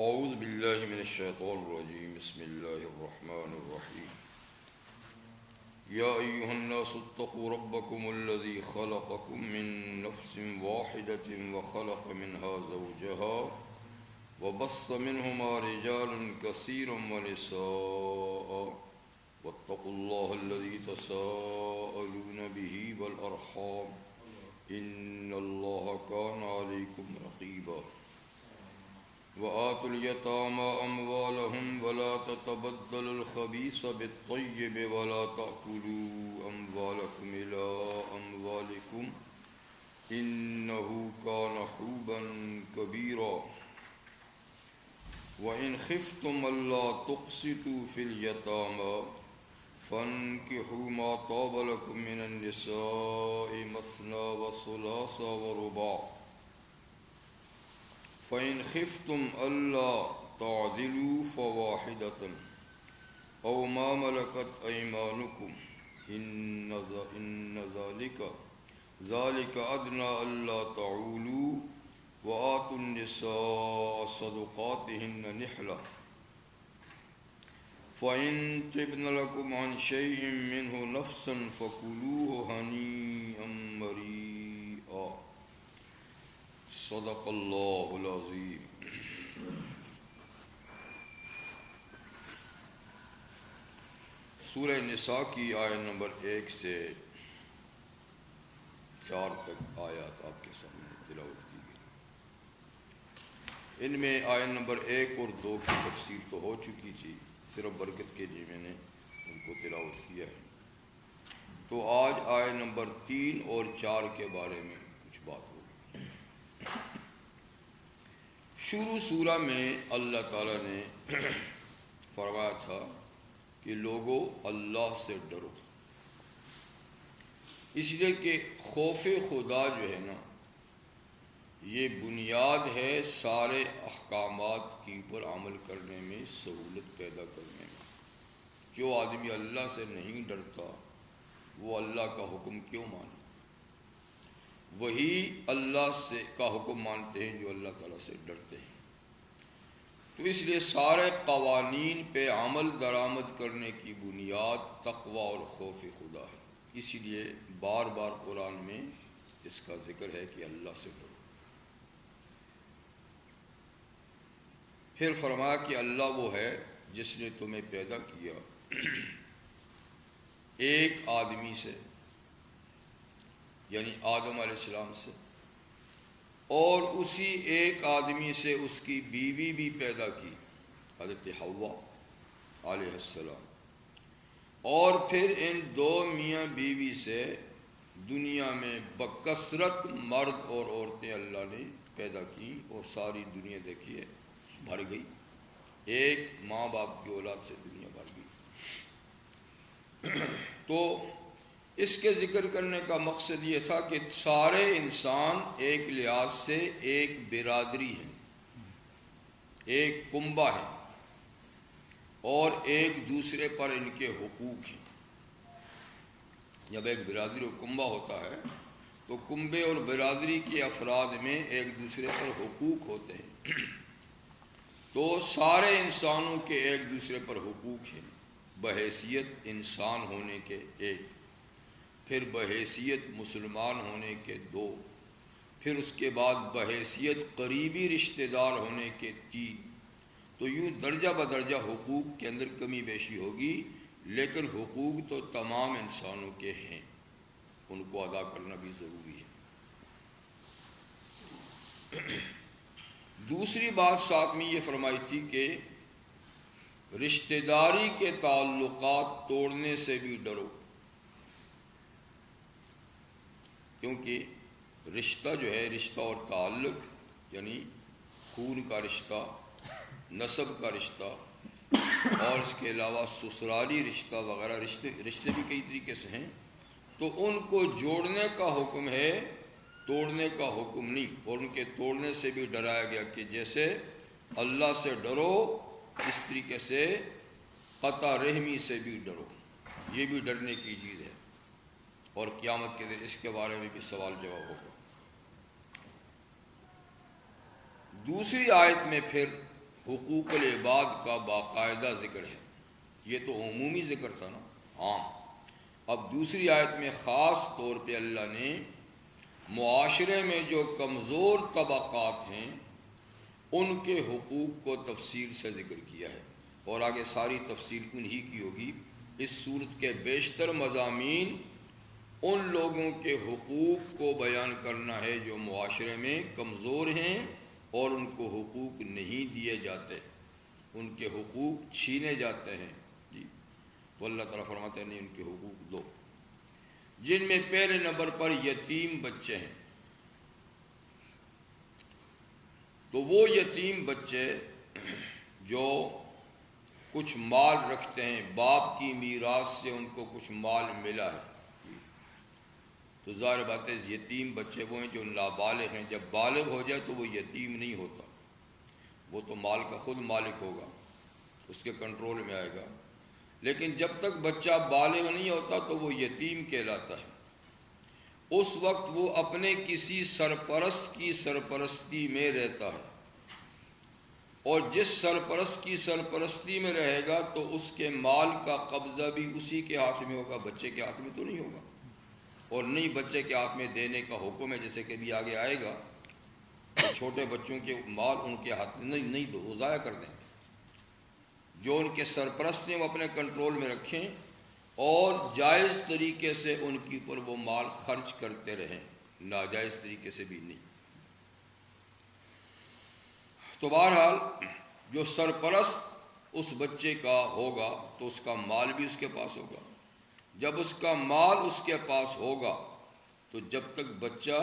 اعوذ باللہ من الشیطان الرجیم بسم اللہ الرحمن الرحیم یا ایہا الناس اتقوا ربکم الذی خلقکم من نفس واحدۃ وخلق منها زوجها وبث منهما رجالا کثیرا ونساء واتقوا اللہ الذی تساءلون به والارحام ان اللہ کان علیکم رقیبا وآتوا اليتامى أموالهم ولا تتبدلوا الخبيث بالطيب ولا تأكلوا أموالكم إلى أموالكم إنه كان حوبا كبيرا وإن خفتم ألا تقسطوا في اليتامى فانكحوا ما طاب لكم من النساء مثنى وثلاث ورباع فَإِنْ خِفْتُمْ أَلَّا تَعْدِلُوا فَوَاحِدَةً أَوْ مَا مَلَكَتْ أَيْمَانُكُمْ إِنَّ ذَلِكَ أَدْنَىٰ أَلَّا تَعُولُوا وَآتُوا النِّسَاءَ صَدُقَاتِهِنَّ نِحْلَةً فَإِنْ طِبْنَ لَكُمْ عَنْ شَيْءٍ مِّنْهُ نَفْسًا فَكُلُوهُ هَنِيئًا مَرِيئًا صدق اللہ العظیم۔ سورہ نساء کی آیت نمبر 1 سے 4 تک آیات آپ کے سامنے تلاوت کی گئی۔ ان میں آیت نمبر 1 اور 2 کی تفسیر تو ہو چکی تھی، صرف برکت کے لیے میں نے ان کو تلاوت کیا ہے۔ تو آج آیت نمبر 3 اور 4 کے بارے میں کچھ بات ہوگی۔ شروع سورہ میں اللہ تعالیٰ نے فرمایا تھا کہ لوگو اللہ سے ڈرو، اس لیے کہ خوف خدا جو ہے نا، یہ بنیاد ہے سارے احکامات کے اوپر عمل کرنے میں، سہولت پیدا کرنے میں۔ جو آدمی اللہ سے نہیں ڈرتا وہ اللہ کا حکم کیوں مانے؟ وہی اللہ سے کا حکم مانتے ہیں جو اللہ تعالیٰ سے ڈرتے ہیں۔ تو اس لیے سارے قوانین پہ عمل درآمد کرنے کی بنیاد تقوی اور خوف خدا ہے۔ اسی لیے بار بار قرآن میں اس کا ذکر ہے کہ اللہ سے ڈرو۔ پھر فرمایا کہ اللہ وہ ہے جس نے تمہیں پیدا کیا ایک آدمی سے، یعنی آدم علیہ السلام سے، اور اسی ایک آدمی سے اس کی بیوی بھی پیدا کی، حضرت حوا علیہ السلام، اور پھر ان دو میاں بیوی سے دنیا میں بکثرت مرد اور عورتیں اللہ نے پیدا کی، اور ساری دنیا دیکھیے بھر گئی، ایک ماں باپ کی اولاد سے دنیا بھر گئی۔ تو اس کے ذکر کرنے کا مقصد یہ تھا کہ سارے انسان ایک لحاظ سے ایک برادری ہیں، ایک کنبہ ہے، اور ایک دوسرے پر ان کے حقوق ہیں۔ جب ایک برادری اور کنبہ ہوتا ہے تو کنبے اور برادری کے افراد میں ایک دوسرے پر حقوق ہوتے ہیں۔ تو سارے انسانوں کے ایک دوسرے پر حقوق ہیں، بحیثیت انسان ہونے کے ایک، پھر بحیثیت مسلمان ہونے کے 2، پھر اس کے بعد بحیثیت قریبی رشتہ دار ہونے کے 3۔ تو یوں درجہ بدرجہ حقوق کے اندر کمی بیشی ہوگی، لیکن حقوق تو تمام انسانوں کے ہیں، ان کو ادا کرنا بھی ضروری ہے۔ دوسری بات ساتھ میں یہ فرمائی تھی کہ رشتہ داری کے تعلقات توڑنے سے بھی ڈرو، کیونکہ رشتہ جو ہے، رشتہ اور تعلق یعنی خون کا رشتہ، نسب کا رشتہ، اور اس کے علاوہ سسرالی رشتہ وغیرہ رشتے بھی کئی طریقے سے ہیں، تو ان کو جوڑنے کا حکم ہے، توڑنے کا حکم نہیں۔ اور ان کے توڑنے سے بھی ڈرایا گیا کہ جیسے اللہ سے ڈرو، اس طریقے سے قطع رحمی سے بھی ڈرو، یہ بھی ڈرنے کی چیز ہے، اور قیامت کے دن اس کے بارے میں بھی سوال جواب ہوگا۔ دوسری آیت میں پھر حقوق العباد کا باقاعدہ ذکر ہے. یہ تو عمومی ذکر تھا نا، عام. اب دوسری آیت میں خاص طور پہ اللہ نے معاشرے میں جو کمزور طبقات ہیں ان کے حقوق کو تفصیل سے ذکر کیا ہے، اور آگے ساری تفصیل انہی کی ہوگی. اس صورت کے بیشتر مضامین ان لوگوں کے حقوق کو بیان کرنا ہے جو معاشرے میں کمزور ہیں اور ان کو حقوق نہیں دیے جاتے، ان کے حقوق چھینے جاتے ہیں. جی تو اللہ تعالیٰ فرماتے ہیں نہیں، ان کے حقوق دو، جن میں پہلے نمبر پر یتیم بچے ہیں. تو وہ یتیم بچے جو کچھ مال رکھتے ہیں، باپ کی میراث سے ان کو کچھ مال ملا ہے، تو ظاہر بات ہے یتیم بچے وہ ہیں جو نابالغ ہیں. جب بالغ ہو جائے تو وہ یتیم نہیں ہوتا، وہ تو مال کا خود مالک ہوگا، اس کے کنٹرول میں آئے گا. لیکن جب تک بچہ بالغ نہیں ہوتا تو وہ یتیم کہلاتا ہے. اس وقت وہ اپنے کسی سرپرست کی سرپرستی میں رہتا ہے، اور جس سرپرست کی سرپرستی میں رہے گا تو اس کے مال کا قبضہ بھی اسی کے ہاتھ میں ہوگا، بچے کے ہاتھ میں تو نہیں ہوگا. اور نہیں بچے کے ہاتھ میں دینے کا حکم ہے، جیسے کہ بھی آگے آئے گا. چھوٹے بچوں کے مال ان کے ہاتھ میں نہیں دو، وہ ضائع کر دیں گے. جو ان کے سرپرست ہیں وہ اپنے کنٹرول میں رکھیں اور جائز طریقے سے ان کے اوپر وہ مال خرچ کرتے رہیں، ناجائز طریقے سے بھی نہیں. تو بہرحال جو سرپرست اس بچے کا ہوگا تو اس کا مال بھی اس کے پاس ہوگا. جب اس کا مال اس کے پاس ہوگا تو جب تک بچہ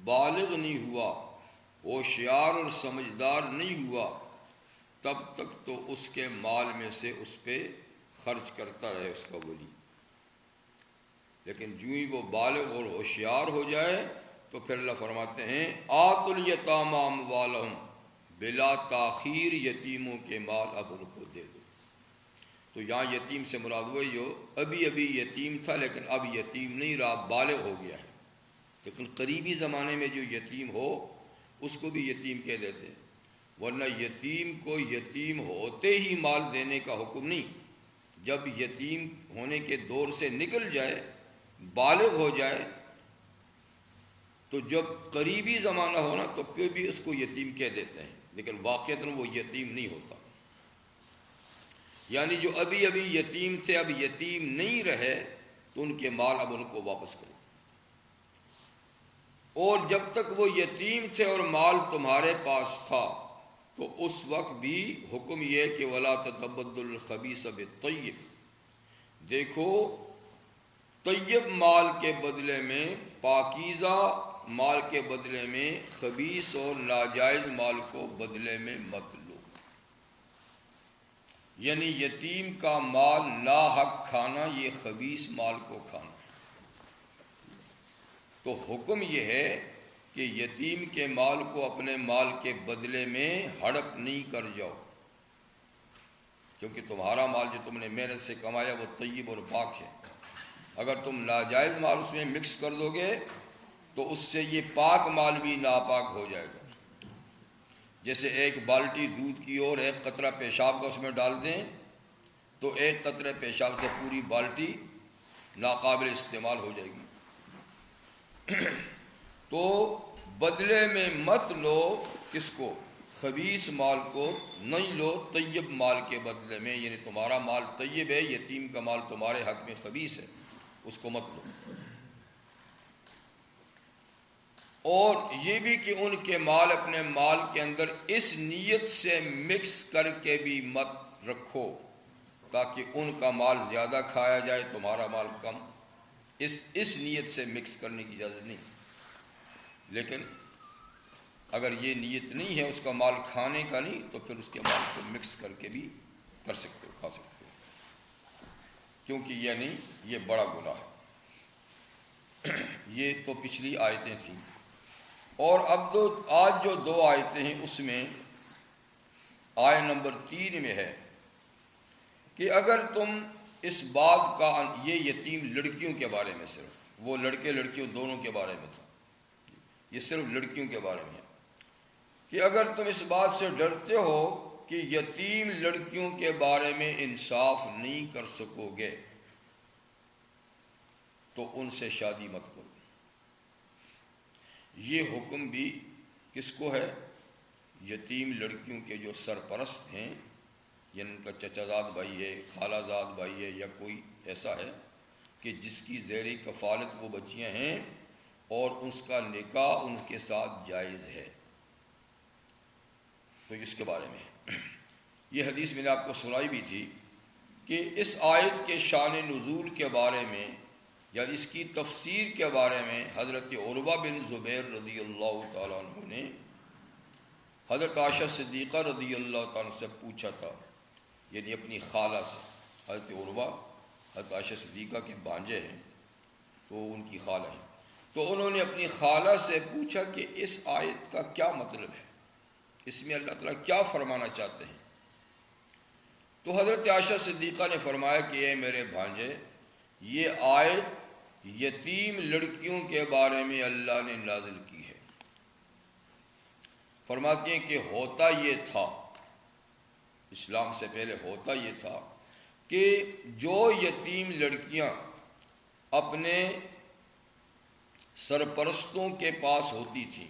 بالغ نہیں ہوا، ہوشیار اور سمجھدار نہیں ہوا، تب تک تو اس کے مال میں سے اس پہ خرچ کرتا رہے اس کا ولی. لیکن جو ہی وہ بالغ اور ہوشیار ہو جائے تو پھر اللہ فرماتے ہیں آتوا الیتامی اموالہم، بلا تاخیر یتیموں کے مال اب ان کو دے دو. تو یہاں یتیم سے مراد وہ جو ابھی یتیم تھا لیکن اب یتیم نہیں رہا، بالغ ہو گیا ہے. لیکن قریبی زمانے میں جو یتیم ہو اس کو بھی یتیم کہہ دیتے ہیں، ورنہ یتیم کو یتیم ہوتے ہی مال دینے کا حکم نہیں. جب یتیم ہونے کے دور سے نکل جائے، بالغ ہو جائے، تو جب قریبی زمانہ ہونا تو پھر بھی اس کو یتیم کہہ دیتے ہیں، لیکن واقعتاً وہ یتیم نہیں ہوتا. یعنی جو ابھی یتیم تھے اب یتیم نہیں رہے تو ان کے مال اب ان کو واپس کرو. اور جب تک وہ یتیم تھے اور مال تمہارے پاس تھا تو اس وقت بھی حکم یہ کہ وَلَا تَتَبَدَّلُوا الْخَبِيثَ بِالطَّيِّبِ، دیکھو طیب مال کے بدلے میں، پاکیزہ مال کے بدلے میں خبیث اور ناجائز مال کو بدلے میں مت لو. یعنی یتیم کا مال لا حق کھانا یہ خبیث مال کو کھانا. تو حکم یہ ہے کہ یتیم کے مال کو اپنے مال کے بدلے میں ہڑپ نہیں کر جاؤ، کیونکہ تمہارا مال جو تم نے محنت سے کمایا وہ طیب اور پاک ہے. اگر تم ناجائز مال اس میں مکس کر دو گے تو اس سے یہ پاک مال بھی ناپاک ہو جائے گا. جیسے ایک بالٹی دودھ کی اور ایک قطرہ پیشاب کا اس میں ڈال دیں تو ایک قطرے پیشاب سے پوری بالٹی ناقابل استعمال ہو جائے گی. تو بدلے میں مت لو کس کو؟ خبیث مال کو نہیں لو طیب مال کے بدلے میں. یعنی تمہارا مال طیب ہے، یتیم کا مال تمہارے حق میں خبیث ہے، اس کو مت لو. اور یہ بھی کہ ان کے مال اپنے مال کے اندر اس نیت سے مکس کر کے بھی مت رکھو تاکہ ان کا مال زیادہ کھایا جائے تمہارا مال کم. اس نیت سے مکس کرنے کی اجازت نہیں. لیکن اگر یہ نیت نہیں ہے اس کا مال کھانے کا نہیں تو پھر اس کے مال کو مکس کر کے بھی کر سکتے ہو، کھا سکتے ہو، کیونکہ یہ نہیں، یہ بڑا گناہ ہے. یہ تو پچھلی آیتیں تھیں. اور اب آج جو دو آیتیں ہیں اس میں آیت نمبر 3 میں ہے کہ اگر تم اس بات کا، یہ یتیم لڑکیوں کے بارے میں، صرف وہ لڑکے لڑکیوں دونوں کے بارے میں تھا، یہ صرف لڑکیوں کے بارے میں ہے کہ اگر تم اس بات سے ڈرتے ہو کہ یتیم لڑکیوں کے بارے میں انصاف نہیں کر سکو گے تو ان سے شادی مت کرو۔ یہ حکم بھی کس کو ہے؟ یتیم لڑکیوں کے جو سرپرست ہیں، یعنی ان کا چچا زاد بھائی ہے، خالہ زاد بھائی ہے، یا کوئی ایسا ہے کہ جس کی زیر کفالت وہ بچیاں ہیں اور اس کا نکاح ان کے ساتھ جائز ہے، تو اس کے بارے میں یہ حدیث میں نے آپ کو سنائی بھی تھی کہ اس آیت کے شان نزول کے بارے میں یا اس کی تفسیر کے بارے میں حضرت عروہ بن زبیر رضی اللہ تعالیٰ عنہ نے حضرت عائشہ صدیقہ رضی اللہ تعالیٰ عنہ سے پوچھا تھا، یعنی اپنی خالہ سے۔ حضرت عروہ حضرت عائشہ صدیقہ کے بھانجے ہیں، تو ان کی خالہ ہیں، تو انہوں نے اپنی خالہ سے پوچھا کہ اس آیت کا کیا مطلب ہے، اس میں اللہ تعالیٰ کیا فرمانا چاہتے ہیں؟ تو حضرت عائشہ صدیقہ نے فرمایا کہ اے میرے بھانجے، یہ آیت یتیم لڑکیوں کے بارے میں اللہ نے نازل کی ہے۔ فرماتی ہیں کہ ہوتا یہ تھا، اسلام سے پہلے ہوتا یہ تھا کہ جو یتیم لڑکیاں اپنے سرپرستوں کے پاس ہوتی تھیں،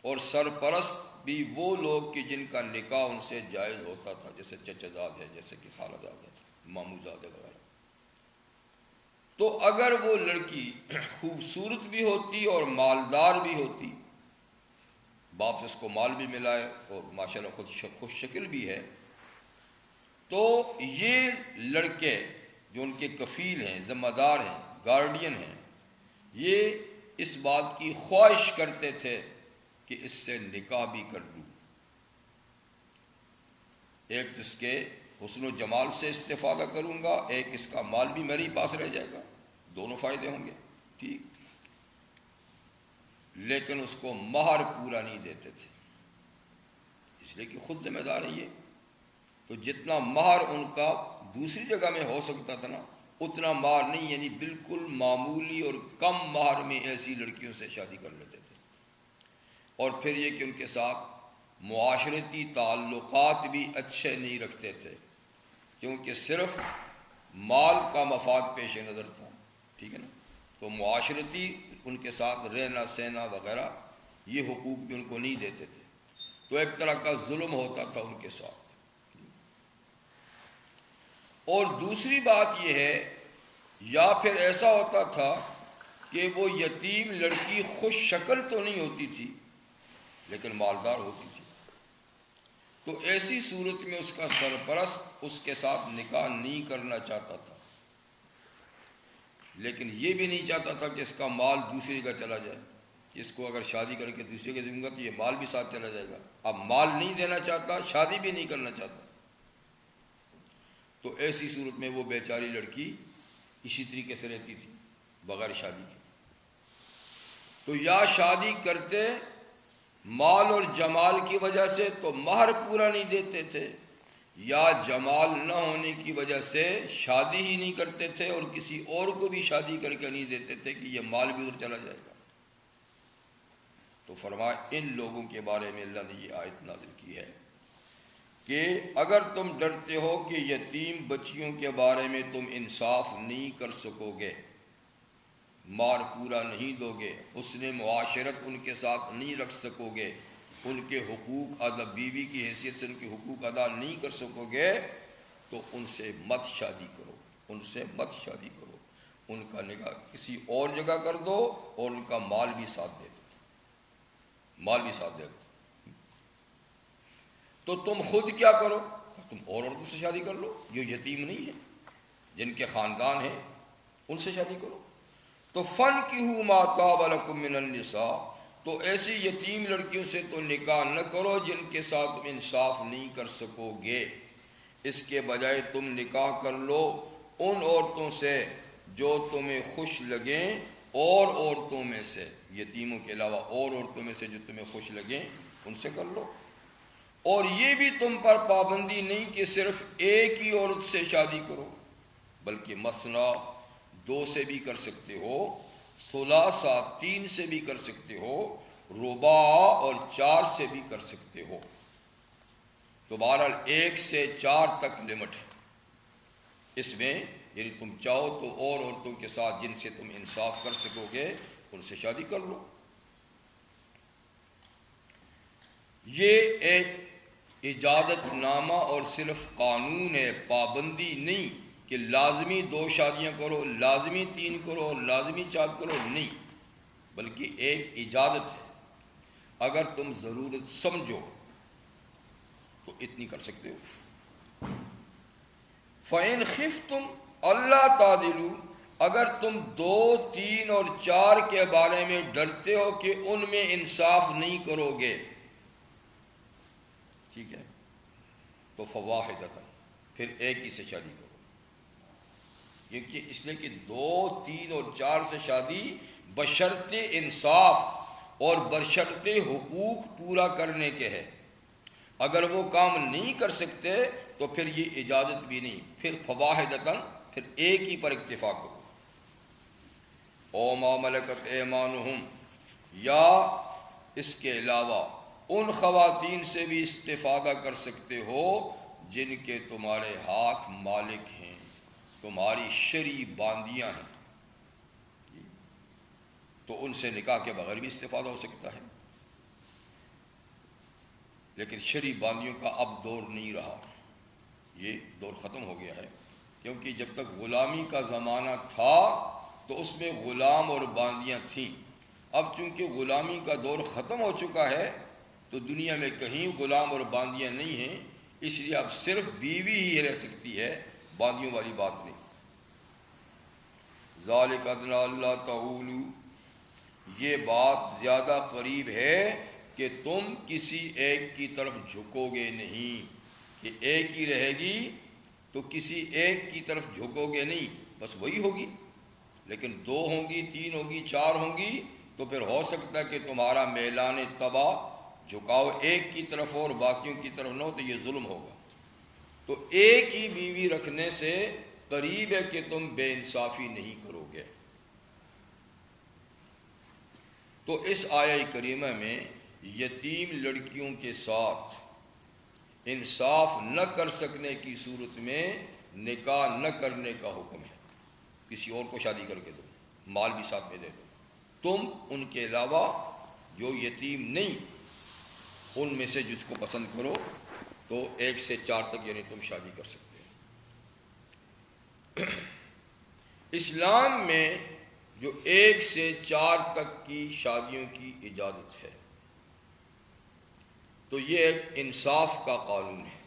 اور سرپرست بھی وہ لوگ کہ جن کا نکاح ان سے جائز ہوتا تھا، جیسے چچا زاد ہے، جیسے کہ خالہ زاد ہے، ماموں زاد ہے وغیرہ، تو اگر وہ لڑکی خوبصورت بھی ہوتی اور مالدار بھی ہوتی، باپ سے اس کو مال بھی ملا ہے اور ماشاءاللہ خود خوش شکل بھی ہے، تو یہ لڑکے جو ان کے کفیل ہیں، ذمہ دار ہیں، گارڈین ہیں، یہ اس بات کی خواہش کرتے تھے کہ اس سے نکاح بھی کر لوں، ایک اس کے حسن و جمال سے استفادہ کروں گا، ایک اس کا مال بھی میرے پاس رہ جائے گا، دونوں فائدے ہوں گے، ٹھیک۔ لیکن اس کو مہر پورا نہیں دیتے تھے، اس لیے کہ خود ذمہ دار ہے یہ، تو جتنا مہر ان کا دوسری جگہ میں ہو سکتا تھا نا، اتنا مہر نہیں، یعنی بالکل معمولی اور کم مہر میں ایسی لڑکیوں سے شادی کر لیتے تھے۔ اور پھر یہ کہ ان کے ساتھ معاشرتی تعلقات بھی اچھے نہیں رکھتے تھے، کیونکہ صرف مال کا مفاد پیش نظر تھا، ٹھیک ہے نا، تو معاشرتی ان کے ساتھ رہنا سہنا وغیرہ یہ حقوق بھی ان کو نہیں دیتے تھے، تو ایک طرح کا ظلم ہوتا تھا ان کے ساتھ۔ اور دوسری بات یہ ہے، یا پھر ایسا ہوتا تھا کہ وہ یتیم لڑکی خوش شکل تو نہیں ہوتی تھی لیکن مالدار ہوتی تھی، تو ایسی صورت میں اس کا سرپرست اس کے ساتھ نکاح نہیں کرنا چاہتا تھا، لیکن یہ بھی نہیں چاہتا تھا کہ اس کا مال دوسری جگہ چلا جائے، کہ اس کو اگر شادی کر کے دوسری جگہ دوں گا تو یہ مال بھی ساتھ چلا جائے گا۔ اب مال نہیں دینا چاہتا، شادی بھی نہیں کرنا چاہتا، تو ایسی صورت میں وہ بیچاری لڑکی اسی طریقے سے رہتی تھی بغیر شادی کے۔ تو یا شادی کرتے مال اور جمال کی وجہ سے تو مہر پورا نہیں دیتے تھے، یا جمال نہ ہونے کی وجہ سے شادی ہی نہیں کرتے تھے اور کسی اور کو بھی شادی کر کے نہیں دیتے تھے کہ یہ مال بھی ادھر چلا جائے گا۔ تو فرمایا ان لوگوں کے بارے میں اللہ نے یہ آیت نازل کی ہے کہ اگر تم ڈرتے ہو کہ یتیم بچیوں کے بارے میں تم انصاف نہیں کر سکو گے، مار پورا نہیں دو گے، حسن معاشرت ان کے ساتھ نہیں رکھ سکو گے، ان کے حقوق ادا، بیوی کی حیثیت سے ان کے حقوق ادا نہیں کر سکو گے، تو ان سے مت شادی کرو، ان سے مت شادی کرو، ان کا نکاح کسی اور جگہ کر دو اور ان کا مال بھی ساتھ دے دو، مال بھی ساتھ دے دو۔ تو تم خود کیا کرو، تم اور عورتوں سے شادی کر لو جو یتیم نہیں ہیں، جن کے خاندان ہیں، ان سے شادی کرو۔ تو فَانْكِحُوا مَا طَابَ لَكُم مِّنَ النِّسَاءِ، تو ایسی یتیم لڑکیوں سے تو نکاح نہ کرو جن کے ساتھ تم انصاف نہیں کر سکو گے، اس کے بجائے تم نکاح کر لو ان عورتوں سے جو تمہیں خوش لگیں، اور عورتوں میں سے، یتیموں کے علاوہ اور عورتوں میں سے جو تمہیں خوش لگیں ان سے کر لو۔ اور یہ بھی تم پر پابندی نہیں کہ صرف ایک ہی عورت سے شادی کرو، بلکہ مثنیٰ 2 سے بھی کر سکتے ہو، ثلاثہ 3 سے بھی کر سکتے ہو، رباع اور 4 سے بھی کر سکتے ہو۔ تو بہرحال 1 سے 4 تک لمٹ ہے اس میں، یعنی تم چاہو تو اور عورتوں کے ساتھ جن سے تم انصاف کر سکو گے ان سے شادی کر لو۔ یہ ایک اجازت نامہ اور صرف قانون ہے، پابندی نہیں کہ لازمی 2 شادیاں کرو، لازمی 3 کرو، لازمی 4 کرو، نہیں، بلکہ ایک اجازت ہے۔ اگر تم ضرورت سمجھو تو اتنی کر سکتے ہو۔ فَإِنْ خِفْتُمْ أَلَّا تَعْدِلُوا، اگر تم 2، 3 اور 4 کے بارے میں ڈرتے ہو کہ ان میں انصاف نہیں کرو گے، ٹھیک ہے، تو فواحدۃ، پھر ایک ہی سے شادی کرو، کیونکہ اس لیے کہ 2، 3 اور 4 سے شادی بشرط انصاف اور بشرط حقوق پورا کرنے کے ہے۔ اگر وہ کام نہیں کر سکتے تو پھر یہ اجازت بھی نہیں، پھر فواحدۃ، پھر ایک ہی پر اکتفا کرو۔ او ما ملکت ایمانہم، یا اس کے علاوہ ان خواتین سے بھی استفادہ کر سکتے ہو جن کے تمہارے ہاتھ مالک ہیں، تمہاری شرعی باندیاں ہیں، تو ان سے نکاح کے بغیر بھی استفادہ ہو سکتا ہے۔ لیکن شرعی باندیوں کا اب دور نہیں رہا، یہ دور ختم ہو گیا ہے، کیونکہ جب تک غلامی کا زمانہ تھا تو اس میں غلام اور باندیاں تھیں۔ اب چونکہ غلامی کا دور ختم ہو چکا ہے تو دنیا میں کہیں غلام اور باندیاں نہیں ہیں، اس لیے اب صرف بیوی ہی رہ سکتی ہے، باندیوں والی بات نہیں۔ ذالک ادنی اللہ تعولوا، یہ بات زیادہ قریب ہے کہ تم کسی ایک کی طرف جھکو گے نہیں، کہ ایک ہی رہے گی تو کسی ایک کی طرف جھکو گے نہیں، بس وہی ہوگی۔ لیکن 2 ہوں گی، 3 ہوگی، 4 ہوں گی تو پھر ہو سکتا ہے کہ تمہارا میلان طبع جھکاؤ ایک کی طرف اور باقیوں کی طرف نہ ہو، تو یہ ظلم ہوگا۔ تو ایک ہی بیوی رکھنے سے قریب ہے کہ تم بے انصافی نہیں کرو گے۔ تو اس آیہ کریمہ میں یتیم لڑکیوں کے ساتھ انصاف نہ کر سکنے کی صورت میں نکاح نہ کرنے کا حکم ہے، کسی اور کو شادی کر کے دو، مال بھی ساتھ میں دے دو، تم ان کے علاوہ جو یتیم نہیں ان میں سے جس کو پسند کرو تو 1 سے 4 تک یعنی تم شادی کر سکتے ہیں۔ اسلام میں جو 1 سے 4 تک کی شادیوں کی اجازت ہے تو یہ ایک انصاف کا قانون ہے،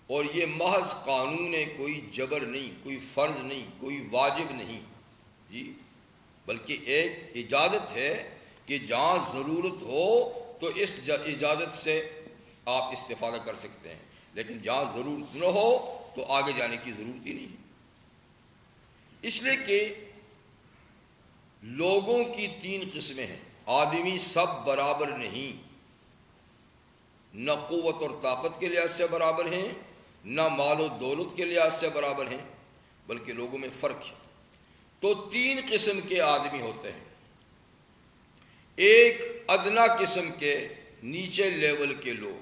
اور یہ محض قانون ہے، کوئی جبر نہیں، کوئی فرض نہیں، کوئی واجب نہیں، جی، بلکہ ایک اجازت ہے کہ جہاں ضرورت ہو تو اس اجازت سے آپ استفادہ کر سکتے ہیں، لیکن جہاں ضرورت نہ ہو تو آگے جانے کی ضرورت ہی نہیں ہے۔ اس لیے کہ لوگوں کی 3 قسمیں ہیں، آدمی سب برابر نہیں، نہ قوت اور طاقت کے لحاظ سے برابر ہیں، نہ مال و دولت کے لحاظ سے برابر ہیں، بلکہ لوگوں میں فرق ہے۔ تو 3 قسم کے آدمی ہوتے ہیں، ایک ادنا قسم کے نیچے لیول کے لوگ،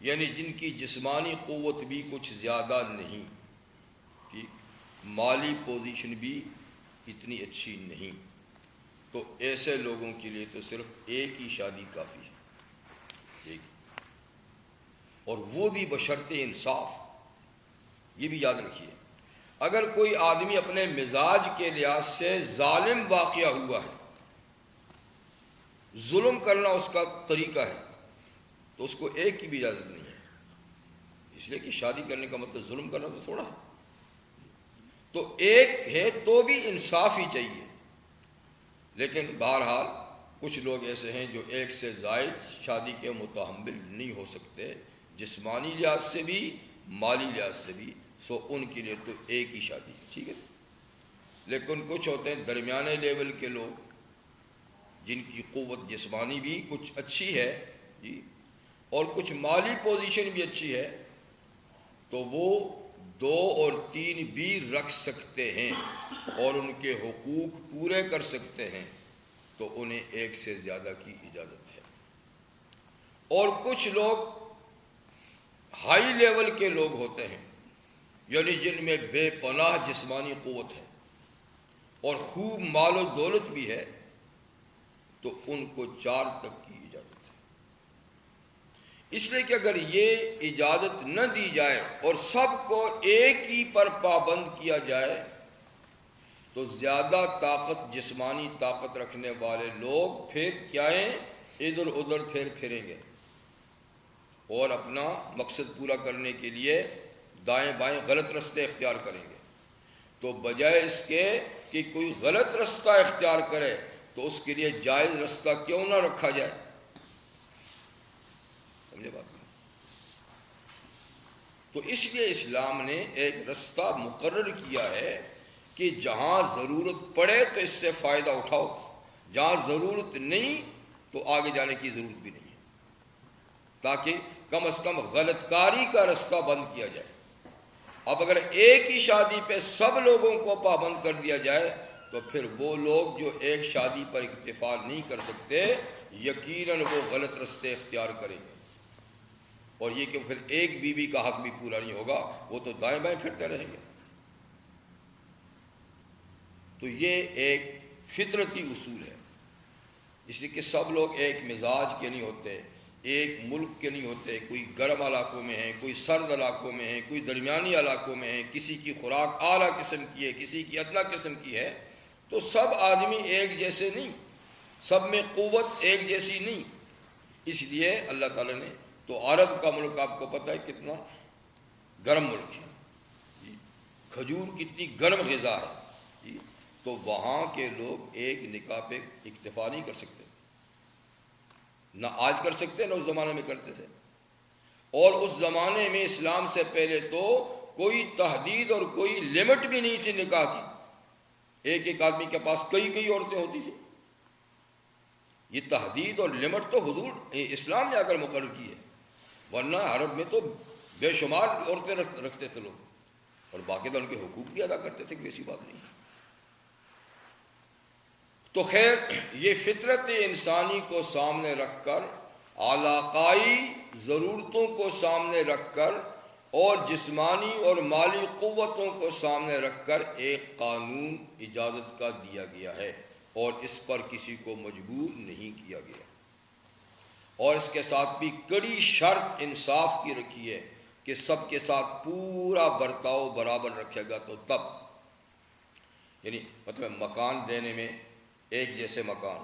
یعنی جن کی جسمانی قوت بھی کچھ زیادہ نہیں، مالی پوزیشن بھی اتنی اچھی نہیں، تو ایسے لوگوں کے لیے تو صرف ایک ہی شادی کافی ہے، ایک، اور وہ بھی بشرط انصاف۔ یہ بھی یاد رکھیے، اگر کوئی آدمی اپنے مزاج کے لحاظ سے ظالم واقع ہوا ہے، ظلم کرنا اس کا طریقہ ہے، تو اس کو ایک کی بھی اجازت نہیں ہے، اس لیے کہ شادی کرنے کا مطلب ظلم کرنا تو تھوڑا ہے۔ تو ایک ہے تو بھی انصاف ہی چاہیے، لیکن بہرحال کچھ لوگ ایسے ہیں جو 1 سے زائد شادی کے متحمل نہیں ہو سکتے، جسمانی لحاظ سے بھی مالی لحاظ سے بھی، سو ان کے لیے تو ایک ہی شادی، ٹھیک ہے۔ لیکن کچھ ہوتے ہیں درمیانے لیول کے لوگ جن کی قوت جسمانی بھی کچھ اچھی ہے، جی، اور کچھ مالی پوزیشن بھی اچھی ہے، تو وہ 2 اور 3 بھی رکھ سکتے ہیں اور ان کے حقوق پورے کر سکتے ہیں، تو انہیں 1 سے زیادہ کی اجازت ہے۔ اور کچھ لوگ ہائی لیول کے لوگ ہوتے ہیں، یعنی جن میں بے پناہ جسمانی قوت ہے اور خوب مال و دولت بھی ہے، تو ان کو 4 تک کی اجازت ہے۔ اس لیے کہ اگر یہ اجازت نہ دی جائے اور سب کو ایک ہی پر پابند کیا جائے تو زیادہ طاقت، جسمانی طاقت رکھنے والے لوگ پھر کیا ہیں، ادھر ادھر پھریں گے اور اپنا مقصد پورا کرنے کے لیے دائیں بائیں غلط رستے اختیار کریں گے۔ تو بجائے اس کے کہ کوئی غلط رستہ اختیار کرے تو اس کے لیے جائز رستہ کیوں نہ رکھا جائے؟ سمجھے بات نہیں؟ تو اس لیے اسلام نے ایک رستہ مقرر کیا ہے کہ جہاں ضرورت پڑے تو اس سے فائدہ اٹھاؤ، جہاں ضرورت نہیں تو آگے جانے کی ضرورت بھی نہیں ہے، تاکہ کم از کم غلط کاری کا رستہ بند کیا جائے۔ اب اگر ایک ہی شادی پہ سب لوگوں کو پابند کر دیا جائے تو پھر وہ لوگ جو ایک شادی پر اکتفا نہیں کر سکتے، یقیناً وہ غلط رستے اختیار کریں گے، اور یہ کہ پھر ایک بیوی کا حق بھی پورا نہیں ہوگا، وہ تو دائیں بائیں پھرتے رہیں گے۔ تو یہ ایک فطرتی اصول ہے، اس لیے کہ سب لوگ ایک مزاج کے نہیں ہوتے، ایک ملک کے نہیں ہوتے، کوئی گرم علاقوں میں ہیں، کوئی سرد علاقوں میں ہیں، کوئی درمیانی علاقوں میں ہیں، کسی کی خوراک اعلیٰ قسم کی ہے، کسی کی ادنیٰ قسم کی ہے، تو سب آدمی ایک جیسے نہیں، سب میں قوت ایک جیسی نہیں۔ اس لیے اللہ تعالیٰ نے تو عرب کا ملک آپ کو پتہ ہے کتنا گرم ملک ہے جی، کھجور کتنی گرم غذا ہے جی، تو وہاں کے لوگ ایک نکاح پہ اکتفا نہیں کر سکتے، نہ آج کر سکتے نہ اس زمانے میں کرتے تھے، اور اس زمانے میں اسلام سے پہلے تو کوئی تحدید اور کوئی لمٹ بھی نہیں تھی نکاح کی، ایک ایک آدمی کے پاس کئی عورتیں ہوتی تھیں۔ یہ تحدید اور لمٹ تو حضور اسلام نے آ کر مقرر کی ہے، ورنہ عرب میں تو بے شمار عورتیں رکھتے تھے لوگ، اور باقی تو ان کے حقوق بھی ادا کرتے تھے، کوئی ایسی بات نہیں۔ تو خیر، یہ فطرت انسانی کو سامنے رکھ کر، علاقائی ضرورتوں کو سامنے رکھ کر اور جسمانی اور مالی قوتوں کو سامنے رکھ کر ایک قانون اجازت کا دیا گیا ہے، اور اس پر کسی کو مجبور نہیں کیا گیا، اور اس کے ساتھ بھی کڑی شرط انصاف کی رکھی ہے کہ سب کے ساتھ پورا برتاؤ برابر رکھے گا تو تب، یعنی مطلب مکان دینے میں ایک جیسے مکان،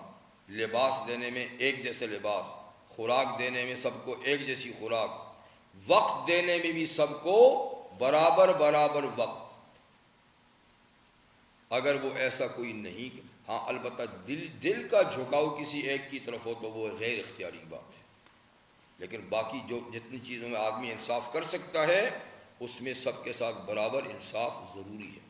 لباس دینے میں ایک جیسے لباس، خوراک دینے میں سب کو ایک جیسی خوراک، وقت دینے میں بھی سب کو برابر وقت۔ اگر وہ ایسا کوئی نہیں، ہاں البتہ دل کا جھکاؤ کسی ایک کی طرف ہو تو وہ غیر اختیاری بات ہے، لیکن باقی جو جتنی چیزوں میں آدمی انصاف کر سکتا ہے اس میں سب کے ساتھ برابر انصاف ضروری ہے۔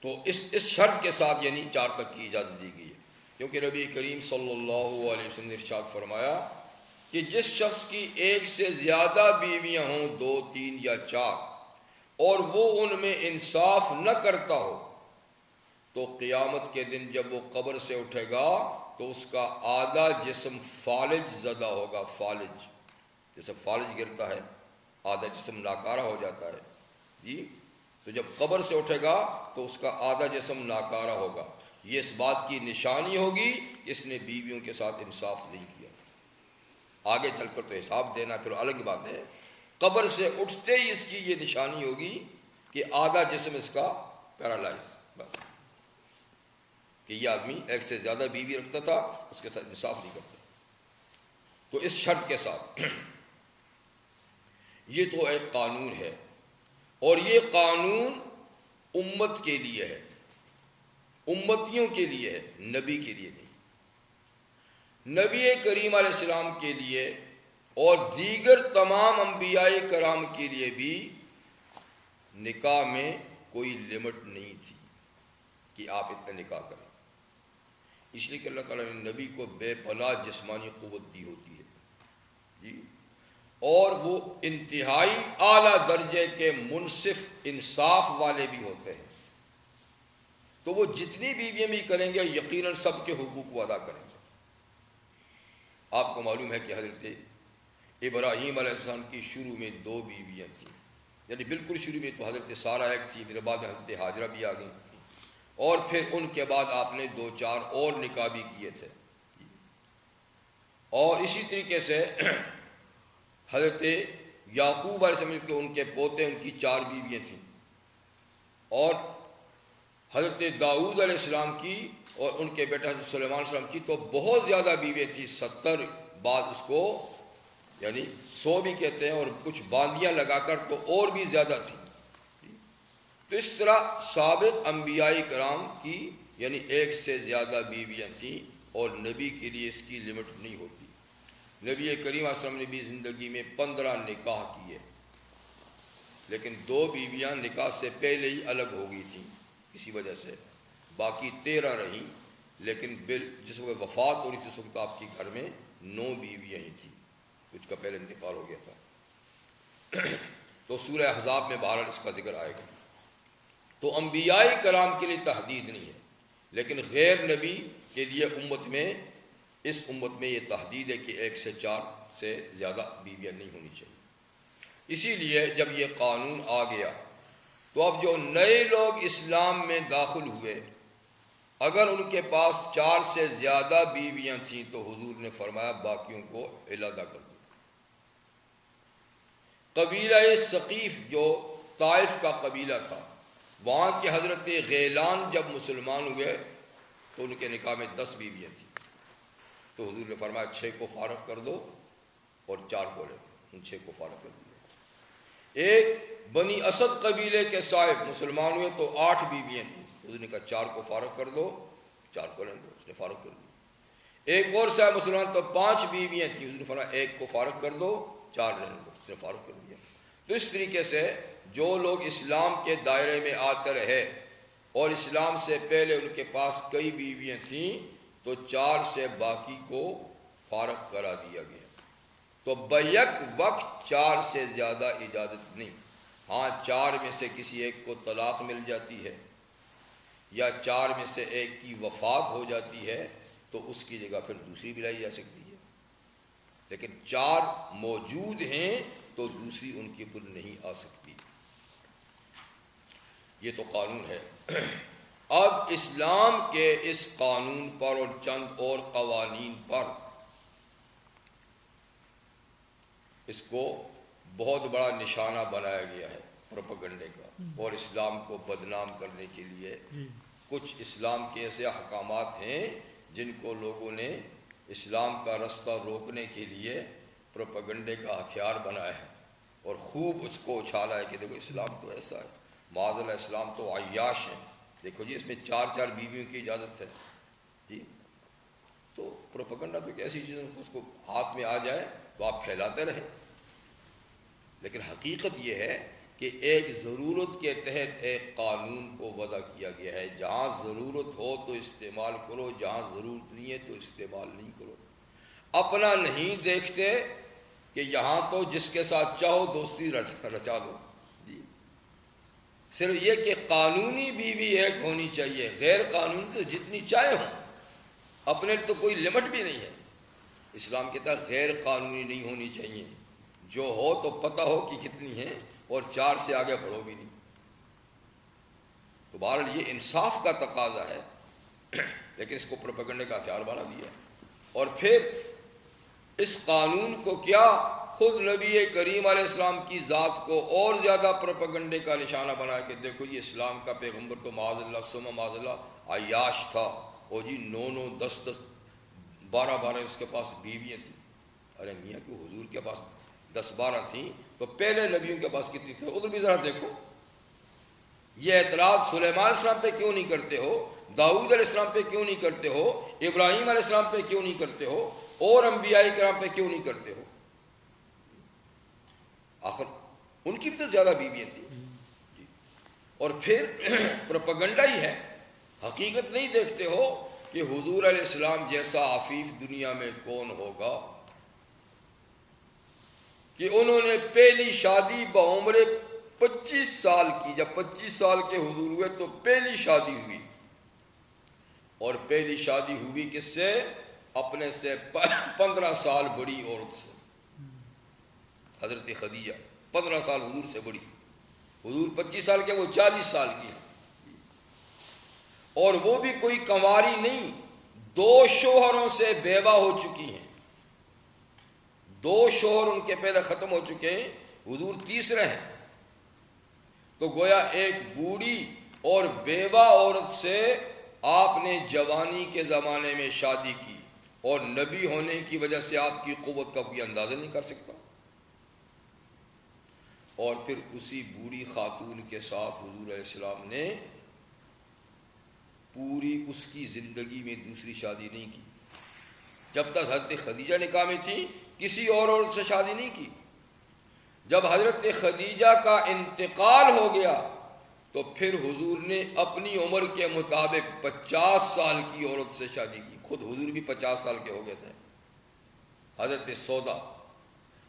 تو اس شرط کے ساتھ یعنی 4 تک کی اجازت دی گئی ہے، کیونکہ نبی کریم صلی اللہ علیہ وسلم نے ارشاد فرمایا کہ جس شخص کی ایک سے زیادہ بیویاں ہوں، 2، 3 یا 4، اور وہ ان میں انصاف نہ کرتا ہو، تو قیامت کے دن جب وہ قبر سے اٹھے گا تو اس کا آدھا جسم فالج زدہ ہوگا، فالج جیسے فالج گرتا ہے آدھا جسم ناکارہ ہو جاتا ہے جی، تو جب قبر سے اٹھے گا تو اس کا آدھا جسم ناکارہ ہوگا۔ یہ اس بات کی نشانی ہوگی کہ اس نے بیویوں کے ساتھ انصاف نہیں کیا تھا، آگے چل کر تو حساب دینا پھر الگ بات ہے، قبر سے اٹھتے ہی اس کی یہ نشانی ہوگی کہ آدھا جسم اس کا پیرالائز، بس، کہ یہ آدمی ایک سے زیادہ بیوی رکھتا تھا، اس کے ساتھ انصاف نہیں کرتا۔ تو اس شرط کے ساتھ یہ تو ایک قانون ہے، اور یہ قانون امت کے لیے ہے، امتیوں کے لیے ہے، نبی کے لیے نہیں۔ نبی کریم علیہ السلام کے لیے اور دیگر تمام انبیاء کرام کے لیے بھی نکاح میں کوئی لمٹ نہیں تھی کہ آپ اتنے نکاح کریں، اس لیے کہ اللہ تعالیٰ نے نبی کو بے پناہ جسمانی قوت دی ہوتی ہے جی، اور وہ انتہائی اعلیٰ درجے کے منصف انصاف والے بھی ہوتے ہیں، تو وہ جتنی بیویاں بھی کریں گے یقیناً سب کے حقوق کو ادا کریں گے۔ آپ کو معلوم ہے کہ حضرت ابراہیم علیہ السلام کی شروع میں 2 بیویاں تھیں، یعنی بالکل شروع میں تو حضرت سارہ ایک تھی، پھر بعد میں حضرت ہاجرہ بھی آ گئی، اور پھر ان کے بعد آپ نے 2-4 اور نکاح بھی کیے تھے۔ اور اسی طریقے سے حضرت یعقوب علیہ السلام کے ان کے پوتے، ان کی 4 بیویاں تھیں، اور حضرت داؤد علیہ السلام کی اور ان کے بیٹے حضرت سلیمان علیہ السلام کی تو بہت زیادہ بیویاں تھیں، 70، بعد اس کو یعنی 100 بھی کہتے ہیں، اور کچھ باندیاں لگا کر تو اور بھی زیادہ تھی۔ تو اس طرح سابق انبیاء کرام کی یعنی 1 سے زیادہ بیویاں تھیں، اور نبی کے لیے اس کی لمٹ نہیں ہوتی۔ نبی کریم علیہ السلام نے بھی زندگی میں 15 نکاح کیے، لیکن 2 بیویاں نکاح سے پہلے ہی الگ ہو گئی تھیں کسی وجہ سے، باقی 13 رہیں، لیکن جس وقت وفات ہو رہی تھی اس وقت آپ کے گھر میں 9 بیویاں ہی تھیں، کچھ کا پہلے انتقال ہو گیا تھا۔ تو سورہ احزاب میں بہرحال اس کا ذکر آئے گا۔ تو انبیاء کرام کے لیے تحدید نہیں ہے، لیکن غیر نبی کے لیے اس امت میں یہ تحدید ہے کہ 1 سے 4 سے زیادہ بیویاں نہیں ہونی چاہیے۔ اسی لیے جب یہ قانون آ گیا تو اب جو نئے لوگ اسلام میں داخل ہوئے، اگر ان کے پاس 4 سے زیادہ بیویاں تھیں تو حضور نے فرمایا باقیوں کو علیحدہ کر دو۔ قبیلہ ثقیف جو طائف کا قبیلہ تھا، وہاں کے حضرت غیلان جب مسلمان ہوئے تو ان کے نکاح میں 10 بیویاں تھیں، تو حضور نے فرمایا 6 کو فارغ کر دو اور 4 کو لے دو، ان 6 کو فارغ کر دیا۔ ایک بنی اسد قبیلے کے صاحب مسلمان ہوئے تو 8 بیویاں تھیں، حضور نے کہا 4 کو فارغ کر دو، 4 کو لے دو، اس نے فارغ کر دی۔ ایک اور صاحب مسلمان تو 5 بیویاں تھیں، حضور نے فرمایا 1 کو فارغ کر دو، 4 لینے دو، اس نے فارغ کر دیا۔ تو اس طریقے سے جو لوگ اسلام کے دائرے میں آتے رہے اور اسلام سے پہلے ان کے پاس کئی بیویاں تھیں تو 4 سے باقی کو فارغ کرا دیا گیا۔ تو بیک وقت 4 سے زیادہ اجازت نہیں، ہاں 4 میں سے کسی ایک کو طلاق مل جاتی ہے یا 4 میں سے ایک کی وفات ہو جاتی ہے تو اس کی جگہ پھر دوسری بھی لائی جا سکتی ہے، لیکن 4 موجود ہیں تو دوسری ان کے اوپر نہیں آ سکتی۔ یہ تو قانون ہے۔ اب اسلام کے اس قانون پر اور چند اور قوانین پر اس کو بہت بڑا نشانہ بنایا گیا ہے پروپیگنڈے کا، اور اسلام کو بدنام کرنے کے لیے کچھ اسلام کے ایسے احکامات ہیں جن کو لوگوں نے اسلام کا رستہ روکنے کے لیے پروپیگنڈے کا ہتھیار بنایا ہے، اور خوب اس کو اچھالا ہے کہ دیکھو اسلام تو ایسا ہے، معاذ اللہ اسلام تو عیاش ہے، دیکھو جی اس میں 4 بیویوں کی اجازت ہے جی۔ تو پروپیگنڈا تو ایک ایسی چیز ہے اس کو ہاتھ میں آ جائے تو آپ پھیلاتے رہیں، لیکن حقیقت یہ ہے کہ ایک ضرورت کے تحت ایک قانون کو وضع کیا گیا ہے، جہاں ضرورت ہو تو استعمال کرو، جہاں ضرورت نہیں ہے تو استعمال نہیں کرو۔ اپنا نہیں دیکھتے کہ یہاں تو جس کے ساتھ چاہو دوستی رچا لو جی، صرف یہ کہ قانونی بیوی ایک ہونی چاہیے، غیر قانونی تو جتنی چاہے ہوں، اپنے تو کوئی لمٹ بھی نہیں ہے۔ اسلام کے تحت غیر قانونی نہیں ہونی چاہیے، جو ہو تو پتہ ہو کہ کتنی ہیں، اور 4 سے آگے بڑھو بھی نہیں۔ تو بہرحال یہ انصاف کا تقاضا ہے، لیکن اس کو پروپیگنڈے کا ہتھیار بنا دیا ہے۔ اور پھر اس قانون کو کیا خود نبی کریم علیہ السلام کی ذات کو اور زیادہ پروپیگنڈے کا نشانہ بنایا کہ دیکھو یہ اسلام کا پیغمبر تو معاذ اللہ ثم معاذ اللہ عیاش تھا، اور جی 9 10 12 اس کے پاس بیویاں تھیں۔ ارے میاں کہ حضور کے پاس 10 12 تھیں تو پہلے نبیوں کے پاس کتنی تھی؟ ادھر بھی ذرا دیکھو۔ یہ اعتراض سلیمان علیہ السلام پہ کیوں نہیں کرتے ہو، داؤد علیہ السلام پہ کیوں نہیں کرتے ہو، ابراہیم علیہ السلام پہ کیوں نہیں کرتے ہو، اور انبیاء کرام پہ کیوں نہیں کرتے ہو؟ آخر ان کی بھی تو زیادہ بیویاں تھیں۔ اور پھر پروپیگنڈا ہی ہے، حقیقت نہیں دیکھتے ہو کہ حضور علیہ السلام جیسا عفیف دنیا میں کون ہوگا کہ انہوں نے پہلی شادی بعمر 25 سال کی، جب 25 سال کے حضور ہوئے تو پہلی شادی ہوئی، اور پہلی شادی ہوئی کس سے؟ اپنے سے 15 سال بڑی عورت سے، حضرت خدیجہ 15 سال حضور سے بڑی، حضور 25 سال کے، وہ 40 سال کی ہیں، اور وہ بھی کوئی کنواری نہیں، 2 شوہروں سے بیوہ ہو چکی ہیں، 2 شوہر ان کے پہلے ختم ہو چکے ہیں، حضور تیسرے ہیں، تو گویا ایک بوڑھی اور بیوہ عورت سے آپ نے جوانی کے زمانے میں شادی کی، اور نبی ہونے کی وجہ سے آپ کی قوت کا کوئی اندازہ نہیں کر سکتا، اور پھر اسی بوڑھی خاتون کے ساتھ حضور علیہ السلام نے پوری اس کی زندگی میں دوسری شادی نہیں کی، جب تک حضرت خدیجہ نکاح میں تھی کسی اور عورت سے شادی نہیں کی، جب حضرت خدیجہ کا انتقال ہو گیا تو پھر حضور نے اپنی عمر کے مطابق 50 سال کی عورت سے شادی کی، خود حضور بھی 50 سال کے ہو گئے تھے، حضرت سودا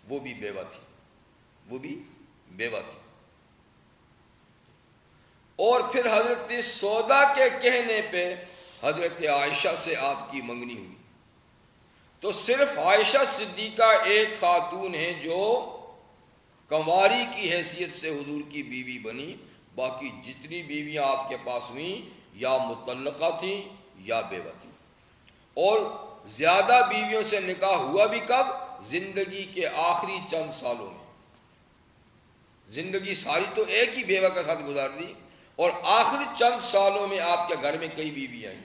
وہ بھی بیوہ تھی، وہ بھی بیوہ تھی، اور پھر حضرت سودا کے کہنے پہ حضرت عائشہ سے آپ کی منگنی ہوئی، تو صرف عائشہ صدیقہ ایک خاتون ہیں جو کنواری کی حیثیت سے حضور کی بیوی بنی، باقی جتنی بیویاں آپ کے پاس ہوئیں یا مطلقہ تھیں یا بیوہ تھیں، اور زیادہ بیویوں سے نکاح ہوا بھی کب؟ زندگی کے آخری چند سالوں میں، زندگی ساری تو ایک ہی بیوہ کے ساتھ گزار دی، اور آخری چند سالوں میں آپ کے گھر میں کئی بیوی آئیں،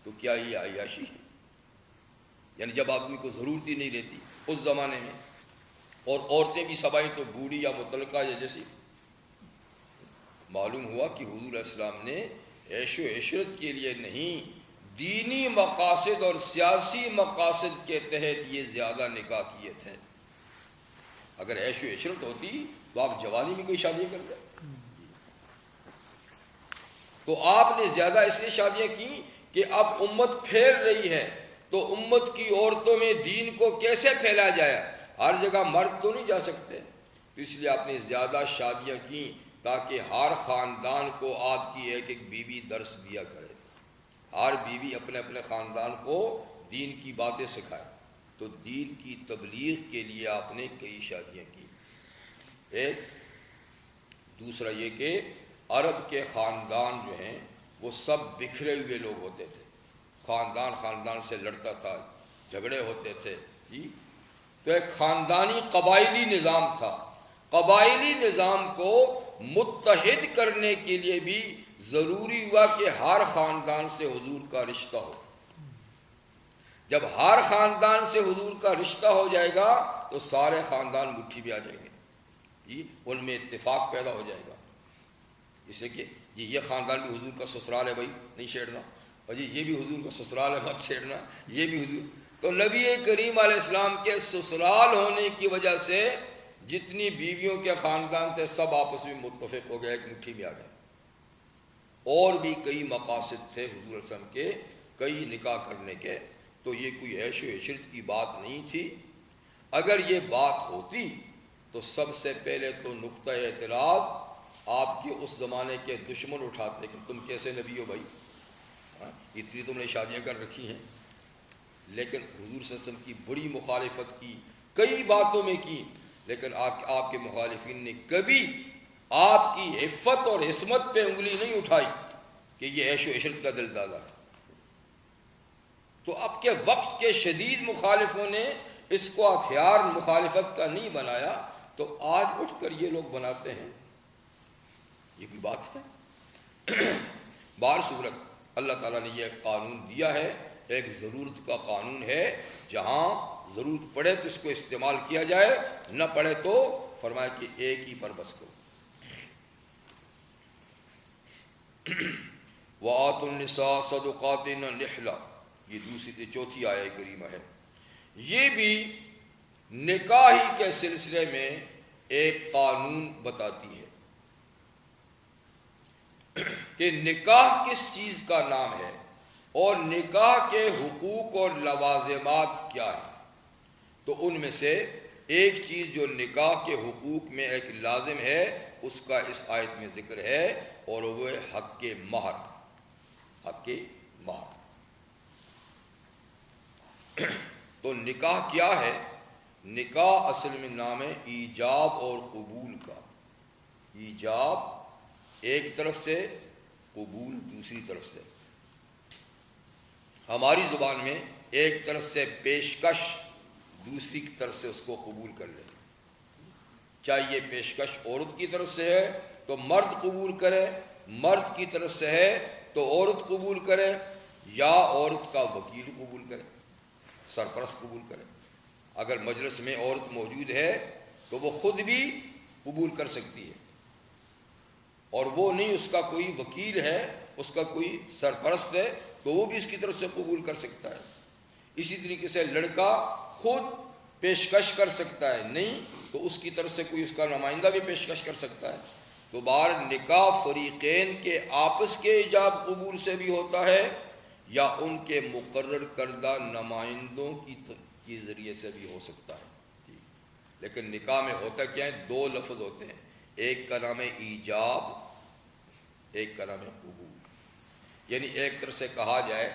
تو کیا یہ عیاشی ہے؟ یعنی جب آدمی کو ضرورت ہی نہیں رہتی اس زمانے میں، اور عورتیں بھی سب آئیں تو بوڑھی یا مطلقہ یا جیسی۔ معلوم ہوا کہ حضور علیہ السلام نے عیش و عشرت کے لیے نہیں، دینی مقاصد اور سیاسی مقاصد کے تحت یہ زیادہ نکاح کیے تھے۔ اگر عیش و عشرت ہوتی تو آپ جوانی میں کوئی شادیاں کرتے، تو آپ نے زیادہ اس لیے شادیاں کی کہ اب امت پھیل رہی ہے، تو امت کی عورتوں میں دین کو کیسے پھیلایا جائے، ہر جگہ مرد تو نہیں جا سکتے، تو اس لیے آپ نے زیادہ شادیاں کی تاکہ ہر خاندان کو آپ کی ایک ایک بیوی درس دیا کرے، ہر بیوی اپنے اپنے خاندان کو دین کی باتیں سکھائے، تو دین کی تبلیغ کے لیے آپ نے کئی شادیاں کی۔ ایک دوسرا یہ کہ عرب کے خاندان جو ہیں وہ سب بکھرے ہوئے لوگ ہوتے تھے، خاندان خاندان سے لڑتا تھا، جھگڑے ہوتے تھے، تو ایک خاندانی قبائلی نظام تھا، قبائلی نظام کو متحد کرنے کے لیے بھی ضروری ہوا کہ ہر خاندان سے حضور کا رشتہ ہو، جب ہر خاندان سے حضور کا رشتہ ہو جائے گا تو سارے خاندان مٹھی میں آ جائیں گے، ان میں اتفاق پیدا ہو جائے گا، اس لیے کہ یہ خاندان بھی حضور کا سسرال ہے بھائی نہیں چھیڑنا، اور یہ بھی حضور کا سسرال ہے مت چھیڑنا، یہ بھی حضور، تو نبی کریم علیہ السلام کے سسرال ہونے کی وجہ سے جتنی بیویوں کے خاندان تھے سب آپس میں متفق ہو گئے، ایک مٹھی میں آ گئے، اور بھی کئی مقاصد تھے حضور علیہ السلام کے، کئی نکاح کرنے کے، تو یہ کوئی عیش و عشرت کی بات نہیں تھی۔ اگر یہ بات ہوتی تو سب سے پہلے تو نقطہ اعتراض آپ کے اس زمانے کے دشمن اٹھاتے کہ تم کیسے نبی ہو بھائی، اتنی تم نے شادیاں کر رکھی ہیں، لیکن حضور صلی اللہ علیہ وسلم کی بڑی مخالفت کی، کئی باتوں میں کی، لیکن آپ کے مخالفین نے کبھی آپ کی عفت اور عصمت پہ انگلی نہیں اٹھائی کہ یہ عیش و عشرت کا دل دادا ہے۔ تو اب کے وقت کے شدید مخالفوں نے اس کو ہتھیار مخالفت کا نہیں بنایا، تو آج اٹھ کر یہ لوگ بناتے ہیں، یہ کوئی بات ہے؟ بہر صورت اللہ تعالیٰ نے یہ قانون دیا ہے، ایک ضرورت کا قانون ہے، جہاں ضرورت پڑے تو اس کو استعمال کیا جائے، نہ پڑے تو فرمایا کہ ایک ہی پر بس کرو۔ وَآتُوا النِّسَاءَ صَدُقَاتِهِنَّ نِحْلَةً، یہ چوتھی آیہ کریمہ ہے، یہ بھی نکاح ہی کے سلسلے میں ایک قانون بتاتی ہے کہ نکاح کس چیز کا نام ہے اور نکاح کے حقوق اور لوازمات کیا ہیں۔ تو ان میں سے ایک چیز جو نکاح کے حقوق میں ایک لازم ہے اس کا اس آیت میں ذکر ہے، اور وہ ہے حق مہر، حق مہر۔ تو نکاح کیا ہے؟ نکاح اصل میں نام ہے ایجاب اور قبول کا۔ ایجاب ایک طرف سے، قبول دوسری طرف سے۔ ہماری زبان میں ایک طرف سے پیشکش، دوسری طرف سے اس کو قبول کر لیں۔ چاہے یہ پیشکش عورت کی طرف سے ہے تو مرد قبول کرے، مرد کی طرف سے ہے تو عورت قبول کرے، یا عورت کا وکیل قبول کرے، سرپرست قبول کرے۔ اگر مجلس میں عورت موجود ہے تو وہ خود بھی قبول کر سکتی ہے، اور وہ نہیں اس کا کوئی وکیل ہے، اس کا کوئی سرپرست ہے تو وہ بھی اس کی طرف سے قبول کر سکتا ہے۔ اسی طریقے سے لڑکا خود پیشکش کر سکتا ہے، نہیں تو اس کی طرف سے کوئی اس کا نمائندہ بھی پیشکش کر سکتا ہے۔ تو بہر نکاح فریقین کے آپس کے ایجاب قبول سے بھی ہوتا ہے، یا ان کے مقرر کردہ نمائندوں کی ذریعے سے بھی ہو سکتا ہے۔ لیکن نکاح میں ہوتا کیا ہے؟ دو لفظ ہوتے ہیں، ایک کا نام ہے ایجاب، ایک کا نام ہے قبول۔ یعنی ایک طرف سے کہا جائے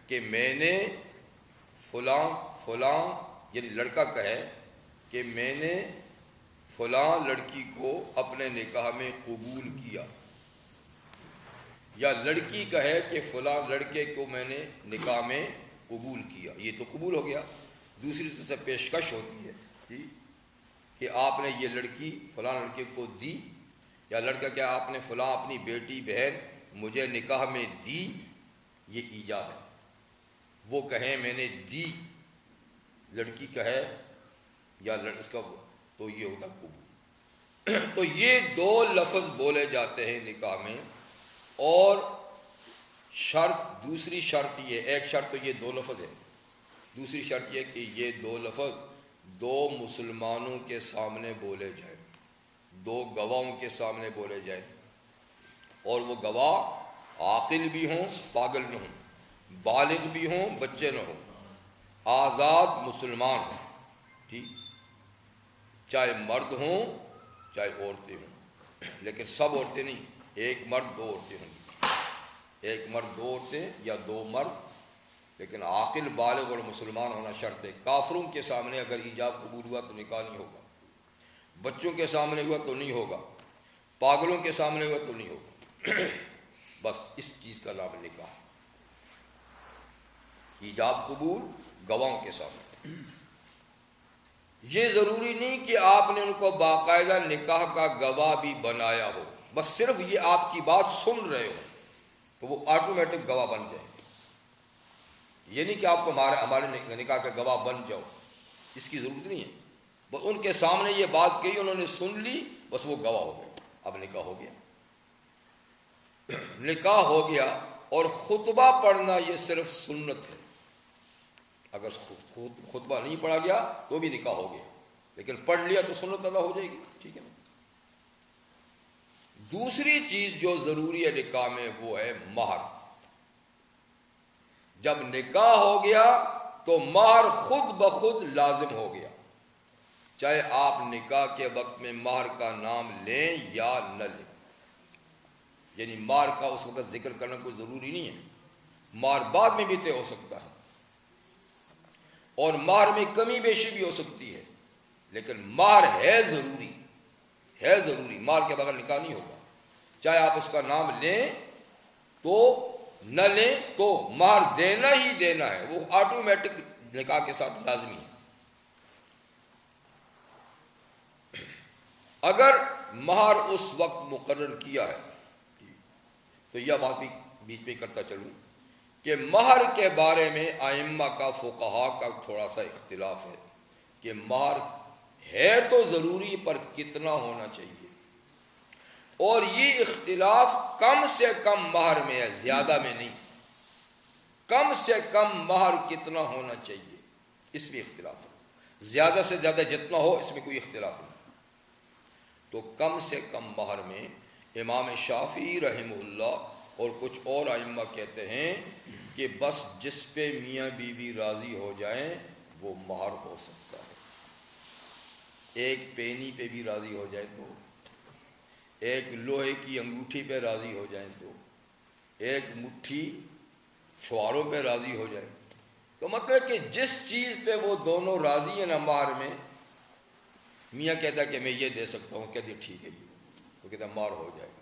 کہ میں نے فلاں یعنی لڑکا کہے کہ میں نے فلاں لڑکی کو اپنے نکاح میں قبول کیا، یا لڑکی کہے کہ فلاں لڑکے کو میں نے نکاح میں قبول کیا، یہ تو قبول ہو گیا۔ دوسری طرف سے پیشکش ہوتی ہے کہ آپ نے یہ لڑکی فلاں لڑکے کو دی، یا لڑکا کیا آپ نے فلاں اپنی بیٹی بہن مجھے نکاح میں دی، یہ ایجاب ہے۔ وہ کہیں میں نے دی، لڑکی کہے یا اس کا، تو یہ ہوتا قبول۔ تو یہ دو لفظ بولے جاتے ہیں نکاح میں، اور شرط، دوسری شرط یہ، ایک شرط تو یہ دو لفظ ہے، دوسری شرط یہ کہ یہ دو لفظ دو مسلمانوں کے سامنے بولے جائیں، دو گواہوں کے سامنے بولے جائیں، اور وہ گواہ عاقل بھی ہوں، پاگل نہ ہوں، بالغ بھی ہوں، بچے نہ ہوں، آزاد مسلمان ہوں، ٹھیک، چاہے مرد ہوں چاہے عورتیں ہوں، لیکن سب عورتیں نہیں، ایک مرد دو عورتیں ہوں گی، ایک مرد دو عورتیں یا دو مرد، لیکن عاقل بالغ اور مسلمان ہونا شرط ہے۔ کافروں کے سامنے اگر ایجاب قبول ہوا تو نکاح نہیں ہوگا، بچوں کے سامنے ہوا تو نہیں ہوگا، پاگلوں کے سامنے ہوا تو نہیں ہوگا۔ بس اس چیز کا نام نکاح، ایجاب قبول گواہوں کے سامنے۔ یہ ضروری نہیں کہ آپ نے ان کو باقاعدہ نکاح کا گواہ بھی بنایا ہو، بس صرف یہ آپ کی بات سن رہے ہو تو وہ آٹومیٹک گواہ بن جائیں۔ یہ نہیں کہ آپ تو ہمارے نکاح کا گواہ بن جاؤ، اس کی ضرورت نہیں ہے۔ بس ان کے سامنے یہ بات کہی، انہوں نے سن لی، بس وہ گواہ ہو گئے، اب نکاح ہو گیا۔ نکاح ہو گیا، اور خطبہ پڑھنا یہ صرف سنت ہے۔ اگر خطبہ نہیں پڑھا گیا تو بھی نکاح ہو گیا، لیکن پڑھ لیا تو سنت ادا ہو جائے گی، ٹھیک ہے نا۔ دوسری چیز جو ضروری ہے نکاح میں وہ ہے مہر۔ جب نکاح ہو گیا تو مہر خود بخود لازم ہو گیا، چاہے آپ نکاح کے وقت میں مہر کا نام لیں یا نہ لیں۔ یعنی مہر کا اس وقت ذکر کرنا کوئی ضروری نہیں ہے، مہر بعد میں بھی طے ہو سکتا ہے، اور مہر میں کمی بیشی بھی ہو سکتی ہے، لیکن مہر ہے ضروری، ہے ضروری، مہر کے بغیر نکاح نہیں ہوگا۔ چاہے آپ اس کا نام لیں تو نہ لیں تو مہر دینا ہی دینا ہے، وہ آٹومیٹک نکاح کے ساتھ لازمی ہے۔ اگر مہر اس وقت مقرر کیا ہے تو یہ بات بھی بیچ میں کرتا چلوں کہ مہر کے بارے میں ائمہ کا، فقہا کا تھوڑا سا اختلاف ہے کہ مہر ہے تو ضروری، پر کتنا ہونا چاہیے، اور یہ اختلاف کم سے کم مہر میں ہے، زیادہ میں نہیں۔ کم سے کم مہر کتنا ہونا چاہیے اس میں اختلاف ہے، زیادہ سے زیادہ جتنا ہو اس میں کوئی اختلاف نہیں۔ تو کم سے کم مہر میں امام شافعی رحمہ اللہ اور کچھ اور ائمہ کہتے ہیں کہ بس جس پہ میاں بیوی راضی ہو جائیں وہ مہر ہو سکتا ہے۔ ایک پینی پہ بھی راضی ہو جائے تو، ایک لوہے کی انگوٹھی پہ راضی ہو جائیں تو، ایک مٹھی شوہروں پہ راضی ہو جائے، تو مطلب کہ جس چیز پہ وہ دونوں راضی ہیں نا مہر میں، میاں کہتا ہے کہ میں یہ دے سکتا ہوں، کہتے ٹھیک ہے یہ، تو کہتا مہر ہو جائے گا۔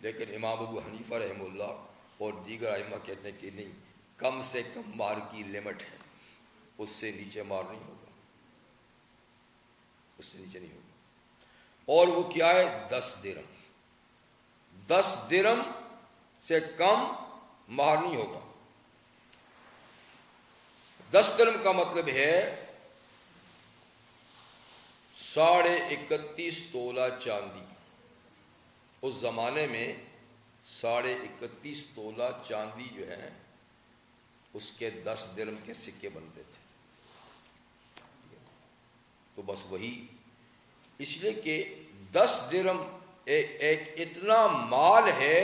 لیکن امام ابو حنیفہ رحمہ اللہ اور دیگر ائمہ کہتے ہیں کہ نہیں، کم سے کم مہر کی لمٹ ہے، اس سے نیچے مہر نہیں ہوگا، اس سے نیچے نہیں ہوگا۔ اور وہ کیا ہے؟ 10 درہم، 10 درہم سے کم مہر نہیں ہوگا۔ 10 درہم کا مطلب ہے 31.5 تولہ چاندی۔ اس زمانے میں 31.5 تولہ چاندی جو ہے اس کے 10 درہم کے سکے بنتے تھے۔ تو بس وہی، اس لیے کہ 10 درہم ایک اتنا مال ہے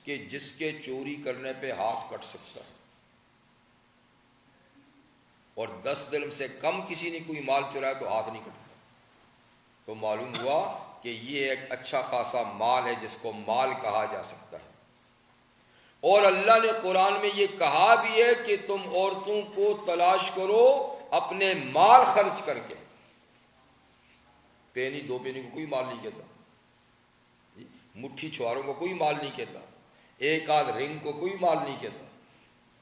کہ جس کے چوری کرنے پہ ہاتھ کٹ سکتا ہے، اور 10 درہم سے کم کسی نے کوئی مال چرایا تو ہاتھ نہیں کٹتا۔ تو معلوم ہوا کہ یہ ایک اچھا خاصا مال ہے جس کو مال کہا جا سکتا ہے۔ اور اللہ نے قرآن میں یہ کہا بھی ہے کہ تم عورتوں کو تلاش کرو اپنے مال خرچ کر کے۔ پینی 2 پینی کو کوئی مال نہیں کہتا، مٹھی چھواروں کو کوئی مال نہیں کہتا، 1 آدھ رنگ کو کوئی مال نہیں کہتا۔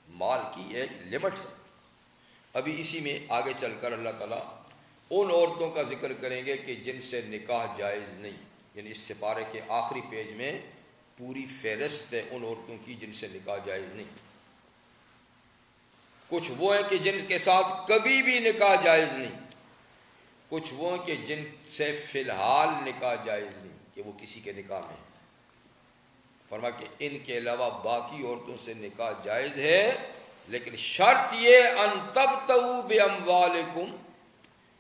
مال کی ایک لمٹ ہے۔ ابھی اسی میں آگے چل کر اللہ تعالیٰ ان عورتوں کا ذکر کریں گے کہ جن سے نکاح جائز نہیں، یعنی اس سپارے کے آخری پیج میں پوری فہرست ہے ان عورتوں کی جن سے نکاح جائز نہیں۔ کچھ وہ ہیں کہ جن کے ساتھ کبھی بھی نکاح جائز نہیں، کچھ وہ ہیں کہ جن سے فی الحال نکاح جائز نہیں، کہ وہ کسی کے نکاح میں ہیں۔ فرما کہ ان کے علاوہ باقی عورتوں سے نکاح جائز ہے، لیکن شرط یہ ان تبتغوا باموالکم،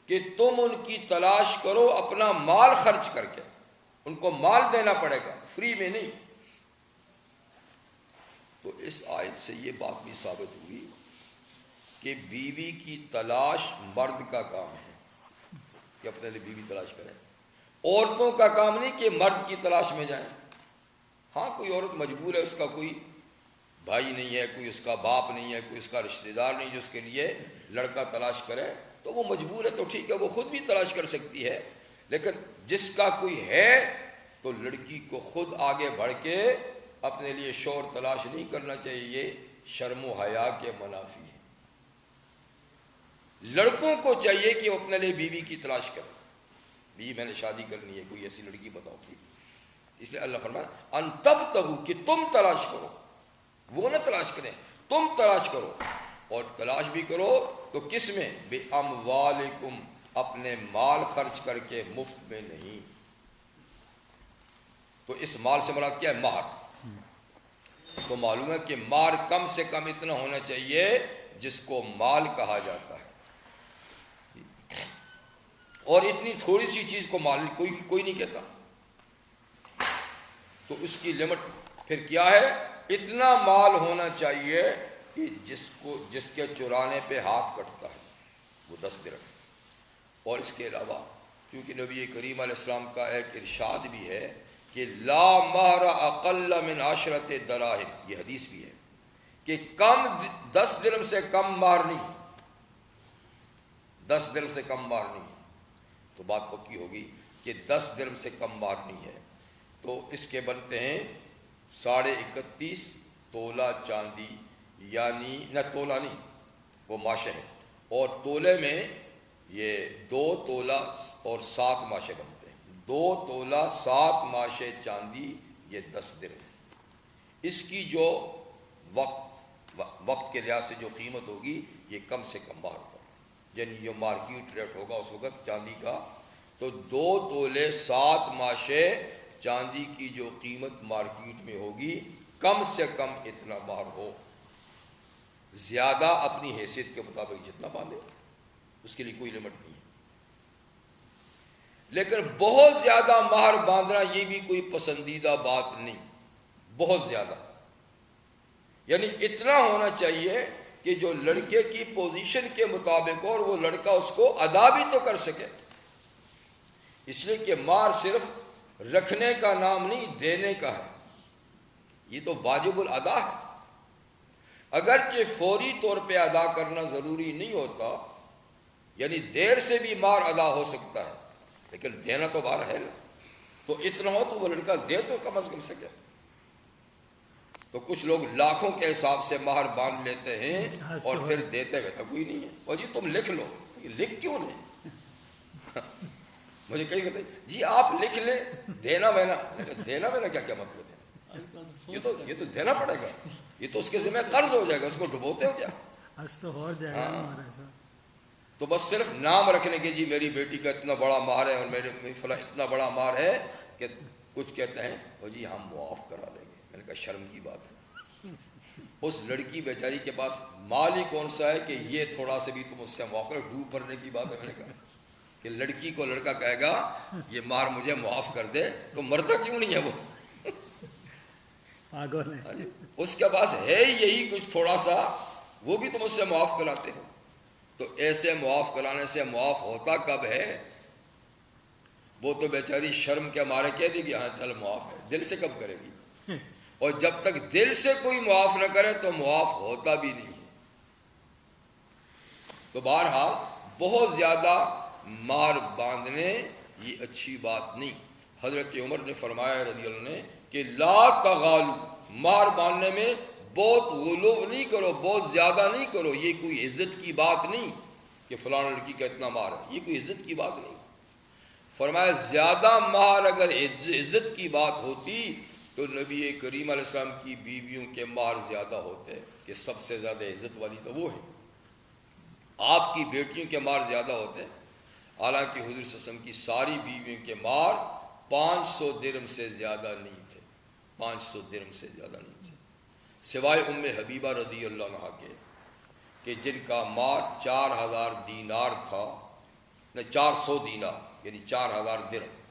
کہ تم ان کی تلاش کرو اپنا مال خرچ کر کے، ان کو مال دینا پڑے گا، فری میں نہیں۔ تو اس آیت سے یہ بات بھی ثابت ہوئی کہ بیوی کی تلاش مرد کا کام ہے، کہ اپنے لیے بیوی تلاش کریں، عورتوں کا کام نہیں کہ مرد کی تلاش میں جائیں۔ ہاں کوئی عورت مجبور ہے، اس کا کوئی بھائی نہیں ہے، کوئی اس کا باپ نہیں ہے، کوئی اس کا رشتہ دار نہیں جو اس کے لیے لڑکا تلاش کرے، تو وہ مجبور ہے، تو ٹھیک ہے، وہ خود بھی تلاش کر سکتی ہے۔ لیکن جس کا کوئی ہے تو لڑکی کو خود آگے بڑھ کے اپنے لیے شوہر تلاش نہیں کرنا چاہیے، یہ شرم و حیا کے منافی ہے۔ لڑکوں کو چاہیے کہ وہ اپنے لیے بیوی کی تلاش کریں، بیوی میں نے شادی کرنی ہے، کوئی ایسی لڑکی بتاؤ تھی۔ اس لیے اللہ فرمایا ان تبتغوا، کہ تم تلاش کرو، وہ نہ تلاش کریں، تم تلاش کرو، اور تلاش بھی کرو تو کس میں؟ باموالکم، اپنے مال خرچ کر کے، مفت میں نہیں۔ تو اس مال سے مراد کیا ہے؟ مہر۔ تو معلوم ہے کہ مہر کم سے کم اتنا ہونا چاہیے جس کو مال کہا جاتا ہے، اور اتنی تھوڑی سی چیز کو مال کوئی نہیں کہتا۔ تو اس کی لمٹ پھر کیا ہے؟ اتنا مال ہونا چاہیے کہ جس کے چرانے پہ ہاتھ کٹتا ہے، وہ 10 درہم۔ اور اس کے علاوہ کیونکہ نبی کریم علیہ السلام کا ایک ارشاد بھی ہے کہ لا مہر اقل من 10 دراہم، یہ حدیث بھی ہے کہ 10 درہم سے کم مہر نہیں، 10 درہم سے کم مہر نہیں۔ تو بات پکی ہوگی کہ 10 درہم سے کم مہر نہیں ہے، تو اس کے بنتے ہیں 31.5 تولہ چاندی، یعنی نہ تولہ نہیں، وہ ماشے ہے، اور تولے میں یہ 2 تولہ اور 7 ماشے بنتے ہیں، 2 تولہ 7 ماشے چاندی، یہ 10 درہم ہے۔ اس کی جو وقت کے لحاظ سے جو قیمت ہوگی یہ کم سے کم مہر ہوگا، یعنی جو مارکیٹ ریٹ ہوگا اس وقت چاندی کا، تو 2 تولے 7 ماشے چاندی کی جو قیمت مارکیٹ میں ہوگی کم سے کم اتنا مہر ہو، زیادہ اپنی حیثیت کے مطابق جتنا باندھے، اس کے لیے کوئی لمٹ نہیں ہے۔ لیکن بہت زیادہ مہر باندھنا یہ بھی کوئی پسندیدہ بات نہیں، بہت زیادہ، یعنی اتنا ہونا چاہیے کہ جو لڑکے کی پوزیشن کے مطابق ہو اور وہ لڑکا اس کو ادا بھی تو کر سکے۔ اس لیے کہ مہر صرف رکھنے کا نام نہیں، دینے کا ہے، یہ تو واجب الادا ہے۔ اگرچہ فوری طور پہ ادا کرنا ضروری نہیں ہوتا، یعنی دیر سے بھی مار ادا ہو سکتا ہے، لیکن دینا تو بار ہے نا، تو اتنا ہو تو وہ لڑکا دے تو کم از کم سکے۔ تو کچھ لوگ لاکھوں کے حساب سے مہر باندھ لیتے ہیں اور پھر دیتے ہوئے تو کوئی نہیں ہے، اور جی تم لکھ لو، لکھ کیوں نہیں؟ مجھے کہیں کہتے ہیں جی آپ لکھ لیں دینا وینا، دینا وینا کیا مطلب ہے؟ یہ تو دینا پڑے گا، یہ تو اس کے ذمہ قرض ہو جائے گا، اس کو ڈبوتے ہو کیا؟ تو بس صرف نام رکھنے کے جی میری بیٹی کا اتنا بڑا مہر ہے اور میرے فلاں اتنا بڑا مہر ہے، کہ کچھ کہتے ہیں وہ جی ہم معاف کرا لیں گے۔ میں نے کہا شرم کی بات ہے، اس لڑکی بیچاری کے پاس مال ہی کون سا ہے کہ یہ تھوڑا سے بھی تم اس سے معاف کرو، ڈوب پڑنے کی بات ہے۔ میں نے کہا کہ لڑکی کو لڑکا کہے گا یہ مہر مجھے معاف کر دے تو مرتا کیوں نہیں ہے وہ؟ اس کے پاس ہے یہی کچھ تھوڑا سا، وہ بھی تم اس سے معاف کراتے ہو۔ تو ایسے معاف کرانے سے معاف ہوتا کب ہے؟ وہ تو بیچاری شرم کے مارے کہہ دے گی ہاں چل معاف ہے، دل سے کب کرے گی؟ اور جب تک دل سے کوئی معاف نہ کرے تو معاف ہوتا بھی نہیں ہے۔ تو بہرحال بہت زیادہ مار باندھنے یہ اچھی بات نہیں۔ حضرت عمر نے فرمایا رضی اللہ عنہ کہ لا تغالو، مار باندھنے میں بہت غلو نہیں کرو، بہت زیادہ نہیں کرو، یہ کوئی عزت کی بات نہیں کہ فلاں لڑکی کا اتنا مار ہے، یہ کوئی عزت کی بات نہیں۔ فرمایا زیادہ مہر اگر عزت کی بات ہوتی تو نبی کریم علیہ السلام کی بیویوں کے مہر زیادہ ہوتے، کہ سب سے زیادہ عزت والی تو وہ ہے۔ آپ کی بیٹیوں کے مہر زیادہ ہوتے، حالانکہ حضور صلی اللہ علیہ وسلم کی ساری بیویوں کے مہر 500 درہم سے زیادہ نہیں تھے، 500 درہم سے زیادہ نہیں تھے، سوائے ام حبیبہ رضی اللہ عنہا کے، کہ جن کا مہر 4000 دینار تھا، نہ 400 دینار یعنی 4000 درہم،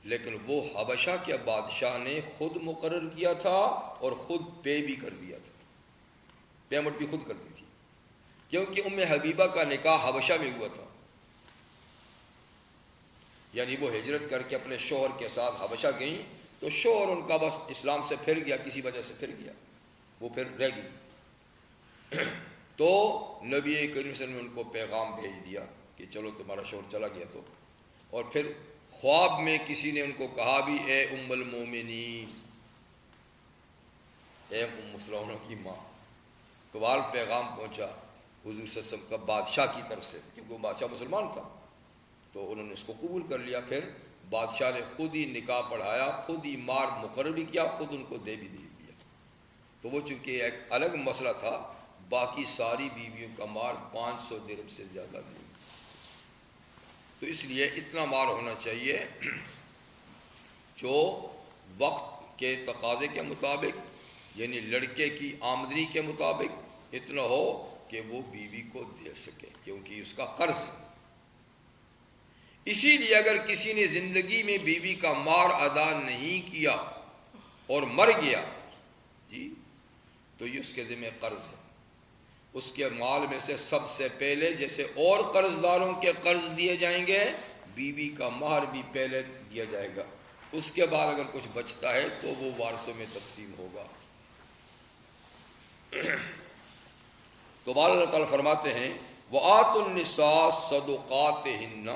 لیکن وہ حبشہ کے بادشاہ نے خود مقرر کیا تھا اور خود پے بھی کر دیا تھا، پیمنٹ بھی خود کر دی تھی، کیونکہ ام حبیبہ کا نکاح حبشہ میں ہوا تھا، یعنی وہ ہجرت کر کے اپنے شوہر کے ساتھ حبشہ گئیں، تو شوہر ان کا بس اسلام سے پھر گیا، کسی وجہ سے پھر گیا، وہ پھر رہ گئی۔ تو نبی کریم صلی اللہ علیہ وسلم نے ان کو پیغام بھیج دیا کہ چلو تمہارا شوہر چلا گیا تو، اور پھر خواب میں کسی نے ان کو کہا بھی اے ام المومنین، اے ام مسلمانوں کی ماں، تو بار پیغام پہنچا حضور صلی اللہ علیہ وسلم کا بادشاہ کی طرف سے، کیونکہ وہ بادشاہ مسلمان تھا، تو انہوں نے اس کو قبول کر لیا۔ پھر بادشاہ نے خود ہی نکاح پڑھایا، خود ہی مار مقرر بھی کیا، خود ان کو دے بھی دیا۔ تو وہ چونکہ ایک الگ مسئلہ تھا، باقی ساری بیویوں کا مار 500 درہم سے زیادہ نہیں، تو اس لیے اتنا مار ہونا چاہیے جو وقت کے تقاضے کے مطابق، یعنی لڑکے کی آمدنی کے مطابق اتنا ہو کہ وہ بیوی کو دے سکے، کیونکہ اس کا قرض ہے۔ اسی لیے اگر کسی نے زندگی میں بیوی کا مار ادا نہیں کیا اور مر گیا جی، تو یہ اس کے ذمہ قرض ہے، اس کے مال میں سے سب سے پہلے جیسے اور قرض داروں کے قرض دیے جائیں گے، بیوی کا مہر بھی پہلے دیا جائے گا، اس کے بعد اگر کچھ بچتا ہے تو وہ وارثوں میں تقسیم ہوگا۔ تو اللہ تعالیٰ فرماتے ہیں وَآتُوا النِّسَاءَ صَدُقَاتِهِنَّ،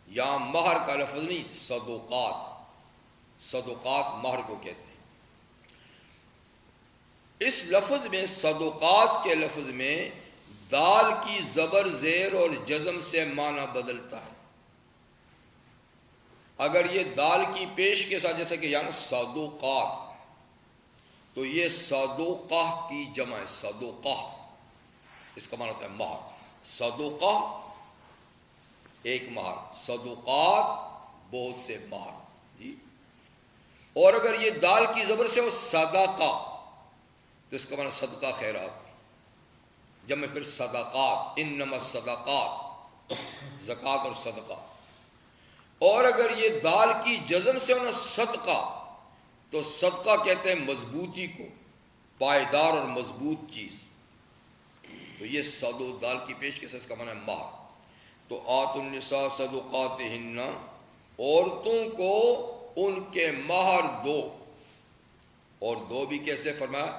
یہاں مہر کا لفظ نہیں، صدقات، صدقات مہر کو کہتے ہیں۔ اس لفظ میں، صدقات کے لفظ میں، دال کی زبر زیر اور جزم سے معنی بدلتا ہے۔ اگر یہ دال کی پیش کے ساتھ، جیسے کہ یعنی صدقات، تو یہ صدقہ کی جمع ہے، صدقہ، اس کا معنی ہوتا ہے مہر، صدقہ ایک مہر، صدقات بہت سے مہر جی۔ اور اگر یہ دال کی زبر سے ہو صدقہ، تو اس کا معنی صدقہ خیرات، جمع پھر صدقات، انما الصدقات، زکوٰۃ اور صدقہ۔ اور اگر یہ دال کی جزم سے ہونا صدقہ، تو صدقہ کہتے ہیں مضبوطی کو، پائیدار اور مضبوط چیز، تو یہ صدو دال کی پیش کے ساتھ اس کا معنی ہے مہر۔ تو آتوا النساء صدقاتہن، عورتوں کو ان کے مہر دو، اور دو بھی کیسے فرمایا،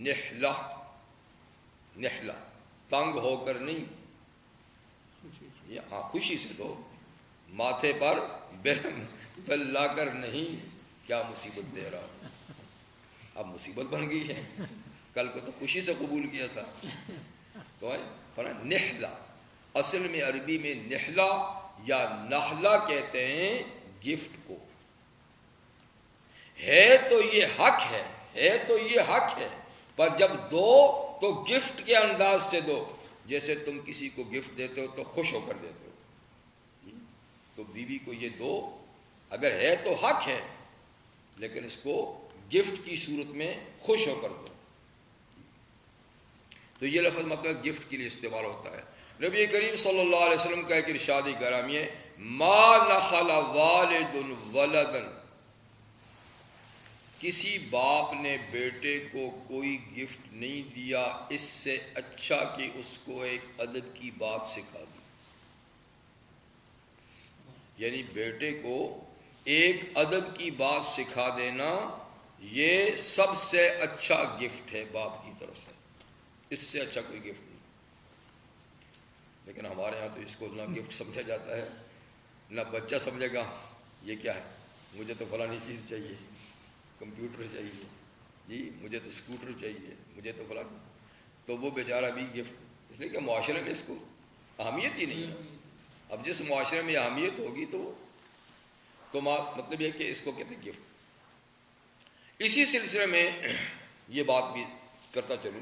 نحلہ، نحلا، تنگ ہو کر نہیں، ہاں خوشی سے دو، ماتھے پر بل لا کر نہیں، کیا مصیبت دے رہا ہوں، اب مصیبت بن گئی ہے، کل کو تو خوشی سے قبول کیا تھا، تو نحلا، اصل میں عربی میں نحلا یا نحلا کہتے ہیں گفٹ کو، ہے تو یہ حق ہے تو یہ حق ہے، پر جب دو تو گفٹ کے انداز سے دو، جیسے تم کسی کو گفٹ دیتے ہو تو خوش ہو کر دیتے ہو، تو بیوی کو یہ دو، اگر ہے تو حق ہے لیکن اس کو گفٹ کی صورت میں خوش ہو کر دو، تو یہ لفظ مطلب گفٹ کے لیے استعمال ہوتا ہے۔ نبی کریم صلی اللہ علیہ وسلم کا ایک ارشاد گرامی ہے، ما نخل والد ولدن، کسی باپ نے بیٹے کو کوئی گفٹ نہیں دیا اس سے اچھا کہ اس کو ایک ادب کی بات سکھا دی، یعنی بیٹے کو ایک ادب کی بات سکھا دینا یہ سب سے اچھا گفٹ ہے باپ کی طرف سے، اس سے اچھا کوئی گفٹ نہیں، لیکن ہمارے ہاں تو اس کو نہ گفٹ سمجھا جاتا ہے، نہ بچہ سمجھے گا یہ کیا ہے، مجھے تو فلانی چیز چاہیے، کمپیوٹر چاہیے جی، مجھے تو اسکوٹر چاہیے، مجھے تو فلاں، تو وہ بیچارہ بھی گفٹ، اس لیے کہ معاشرے میں اس کو اہمیت ہی نہیں ہے، اب جس معاشرے میں اہمیت ہوگی تو مطلب یہ کہ اس کو کہتے ہیں گفٹ۔ اسی سلسلے میں یہ بات بھی کرتا چلوں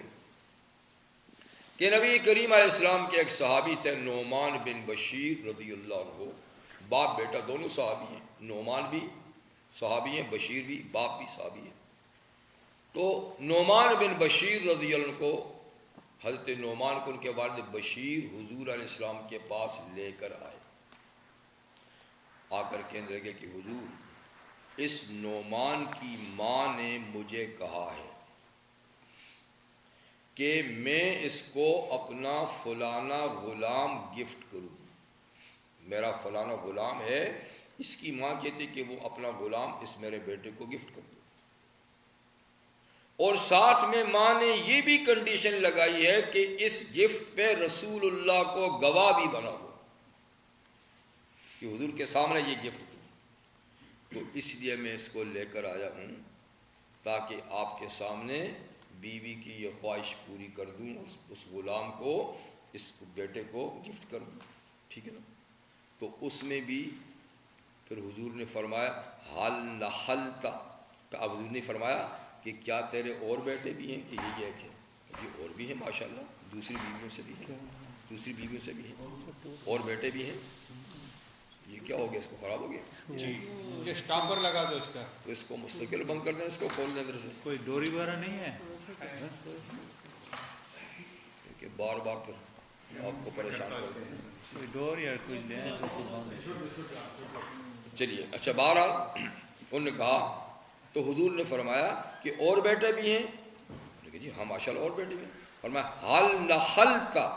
کہ نبی کریم علیہ السلام کے ایک صحابی تھے نعمان بن بشیر رضی اللہ عنہ، باپ بیٹا دونوں صحابی ہیں، نعمان بھی صحابی ہیں، بشیر بھی، باپ بھی صحابی ہیں، تو نعمان بن بشیر رضی اللہ عنہ کو، حضرت نعمان کو ان کے والد بشیر حضور علیہ السلام کے پاس لے کر آئے، آ کر کہنے لگے کہ حضور اس نعمان کی ماں نے مجھے کہا ہے کہ میں اس کو اپنا فلانا غلام گفٹ کروں، میرا فلانا غلام ہے، اس کی ماں کہتی کہ وہ اپنا غلام اس میرے بیٹے کو گفٹ کر دو، اور ساتھ میں ماں نے یہ بھی کنڈیشن لگائی ہے کہ اس گفٹ پہ رسول اللہ کو گواہ بھی بنا دو کہ حضور کے سامنے یہ گفٹ دو، تو اس لیے میں اس کو لے کر آیا ہوں تاکہ آپ کے سامنے بیوی کی یہ خواہش پوری کر دوں اور اس غلام کو، اس بیٹے کو گفٹ کر دوں، ٹھیک ہے نا۔ تو اس میں بھی پھر حضور نے فرمایا حل نحلتا، اب حضور نے فرمایا کہ کیا تیرے اور بیٹے بھی ہیں کہ یہ ایک ہے، یہ اور بھی ہیں ماشاءاللہ، دوسری بیویوں سے بھی ہیں، دوسری بیویوں سے بھی ہیں، اور بیٹے بھی ہیں، یہ کیا ہو گیا، اس کو خراب ہو گیا جی، یہ اسٹاپر لگا دو اس کا، تو اس کو مستقل بند کر دیں، اس کو کھول دیں اندر سے، کوئی ڈوری وغیرہ نہیں ہے کہ بار بار پھر آپ کو پریشان کرتے ہیں، کوئی ڈور یا کوئی لے تو اس کو باندھ۔ چلیے اچھا، بہرحال انہوں نے کہا تو حضور نے فرمایا کہ اور بیٹے بھی ہیں، انہوں نے کہا جی ہاں ماشاءاللہ اور بیٹے بھی ہیں، فرمایا حل نحلتا،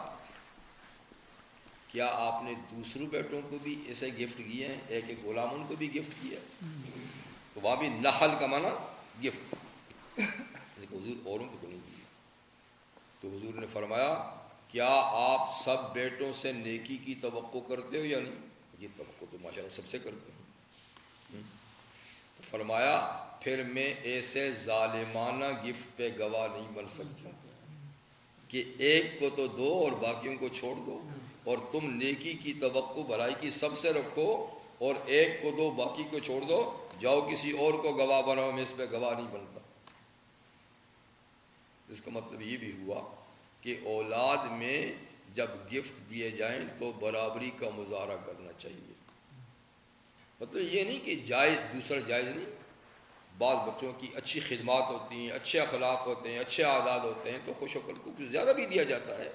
کیا آپ نے دوسروں بیٹوں کو بھی ایسے گفٹ کیے ہیں، ایک ایک غلام ان کو بھی گفٹ کیا، تو وہاں بھی نحل کا معنی گفٹ، لیکن حضور اوروں کو تو نہیں کیا، تو حضور نے فرمایا کیا آپ سب بیٹوں سے نیکی کی توقع کرتے ہو یا نہیں، یہ توقع تو ماشاءاللہ سب سے کرتے ہیں، تو فرمایا پھر میں ایسے ظالمانہ گفٹ پہ گواہ نہیں بن سکتا کہ ایک کو تو دو اور باقیوں کو چھوڑ دو، اور تم نیکی کی توقع بھلائی کی سب سے رکھو اور ایک کو دو باقی کو چھوڑ دو، جاؤ کسی اور کو گواہ بناؤ، میں اس پہ گواہ نہیں بنتا۔ اس کا مطلب یہ بھی ہوا کہ اولاد میں جب گفٹ دیے جائیں تو برابری کا مظاہرہ کرنا چاہیے، مطلب یہ نہیں کہ جائز دوسرا جائز نہیں، بعض بچوں کی اچھی خدمات ہوتی ہیں، اچھے اخلاق ہوتے ہیں، اچھے عادات ہوتے ہیں تو خوش ہو کر کچھ زیادہ بھی دیا جاتا ہے،